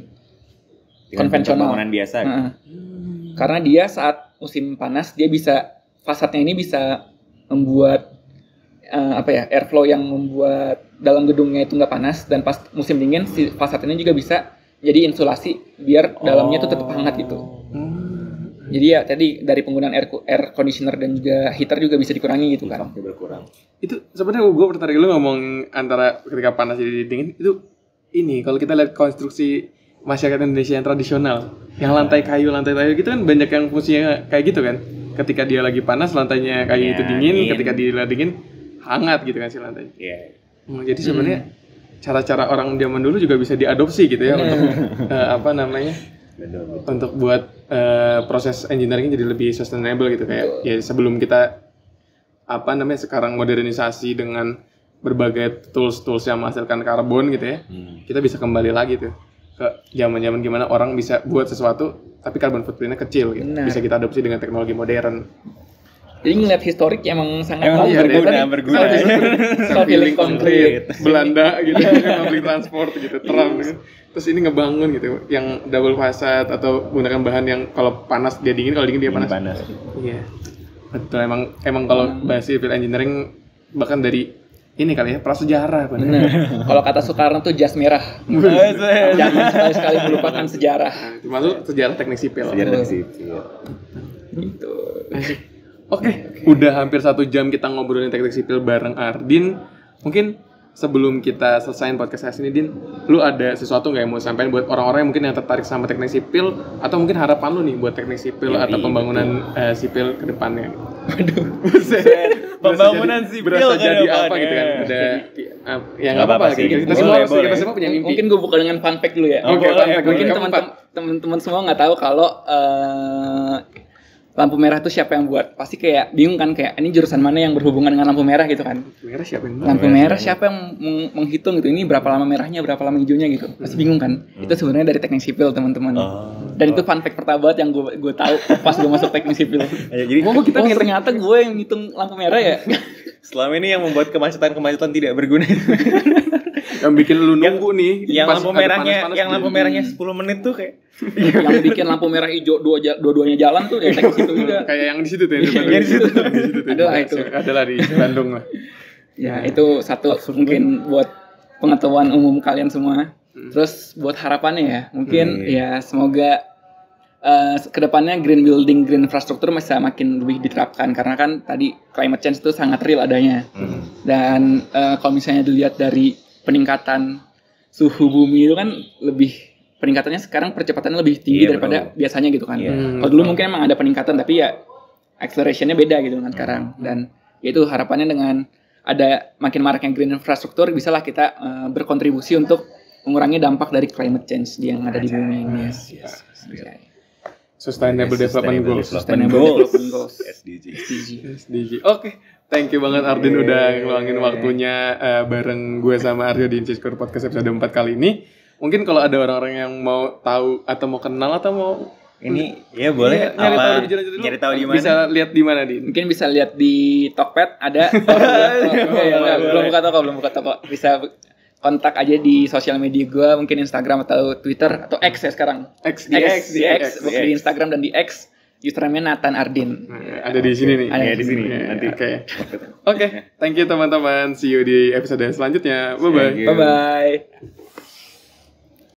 konvensional. Bangunan biasa. Karena dia saat musim panas fasadnya ini bisa membuat airflow yang membuat dalam gedungnya itu nggak panas, dan pas musim dingin si fasadnya juga bisa jadi insulasi biar dalamnya itu tetap hangat gitu. Jadi ya tadi dari penggunaan air conditioner dan juga heater juga bisa dikurangi gitu kan. Berkurang. Itu sebenarnya gue tertarik lu ngomong antara ketika panas jadi dingin itu ini kalau kita lihat konstruksi masyarakat Indonesia yang tradisional, yang lantai kayu gitu kan banyak yang fungsinya kayak gitu kan. Ketika dia lagi panas lantainya kayu itu dingin, ketika dia dingin hangat gitu kan si lantainya. Iya. Jadi sebenarnya cara-cara orang zaman dulu juga bisa diadopsi gitu ya untuk Betul. untuk buat proses engineering jadi lebih sustainable gitu kayak ya sebelum kita sekarang modernisasi dengan berbagai tools yang menghasilkan karbon gitu ya. Kita bisa kembali lagi tuh ke zaman-zaman gimana orang bisa buat sesuatu tapi carbon footprint-nya kecil gitu. Benar. Bisa kita adopsi dengan teknologi modern. Jadi ngeliat historik emang sangat berguna. Self-healing concrete. Belanda gitu, public transport gitu, terang gitu. Terus ini ngebangun gitu, yang double facade atau menggunakan bahan yang kalau panas dia dingin, kalau dingin dia panas. Iya, betul. Emang kalau bahas civil engineering bahkan dari ini kali ya prasejarah. Benar. Kalau kata Soekarno tuh jas merah. Jangan sekali-sekali melupakan sejarah. Termasuk sejarah teknik sipil. Gitu. Oke, udah hampir 1 jam kita ngobrolin teknik sipil bareng Ardin. Mungkin sebelum kita selesaiin podcast ini, Din, lu ada sesuatu nggak yang mau sampaikan buat orang-orang yang mungkin yang tertarik sama teknik sipil, atau mungkin harapan lu nih buat teknik sipil atau pembangunan sipil ke depannya? Waduh. Pembangunan sipil berasa jadi apa gitu kan? Ada ya nggak apa-apa sih. Kita semua punya mimpi. Mungkin gue buka dengan fun fact dulu ya. Oke, mungkin teman-teman semua nggak tahu kalau lampu merah itu siapa yang buat? Pasti kayak bingung kan, kayak ini jurusan mana yang berhubungan dengan lampu merah gitu kan? Lampu merah siapa yang menghitung gitu? Ini berapa lama merahnya, berapa lama hijaunya gitu? Pasti bingung kan? Itu sebenarnya dari teknik sipil teman-teman. Dan itu fun fact pertama banget yang gue tahu pas gue masuk teknik sipil. Jadi ternyata gue yang ngitung lampu merah ya. Selama ini yang membuat kemacetan tidak berguna. Yang bikin lu nunggu nih. Yang lampu merahnya 10 menit tuh kayak yang bikin lampu merah hijau dua-duanya jalan tuh ya teknik situ juga. Kayak yang di situ tuh. Di situ. Adalah di Bandung lah. Ya, itu satu mungkin buat pengetahuan umum kalian semua. Terus buat harapannya ya, mungkin ya semoga kedepannya green building, green infrastruktur bisa makin lebih diterapkan karena kan tadi climate change itu sangat real adanya. Dan kalau misalnya dilihat dari peningkatan suhu bumi itu kan peningkatannya sekarang percepatannya lebih tinggi daripada biasanya gitu kan. Kalau dulu mungkin emang ada peningkatan tapi ya accelerationnya beda gitu kan sekarang. Dan itu harapannya dengan ada makin maraknya green infrastruktur bisalah kita berkontribusi untuk mengurangi dampak dari climate change yang ada di bumi ini. Sustainable Development Goals. SDG. Oke, thank you banget Ardin udah ngeluangin waktunya bareng gue sama Aryo di Inciscore Podcast episode 4 kali ini. Mungkin kalau ada orang-orang yang mau tahu atau mau kenal atau mau ini ya boleh nyari tahu di mana? Bisa lihat di mana, Din? Mungkin bisa lihat di Tokped ada. Belum buka toko. Bisa kontak aja di sosial media gue, mungkin Instagram atau Twitter atau X ya sekarang. Di Instagram dan di X username-nya Nathan Ardin. Ada di sini nih. Ada di sini. Nanti Oke, thank you teman-teman. See you di episode selanjutnya. Bye bye. Bye bye.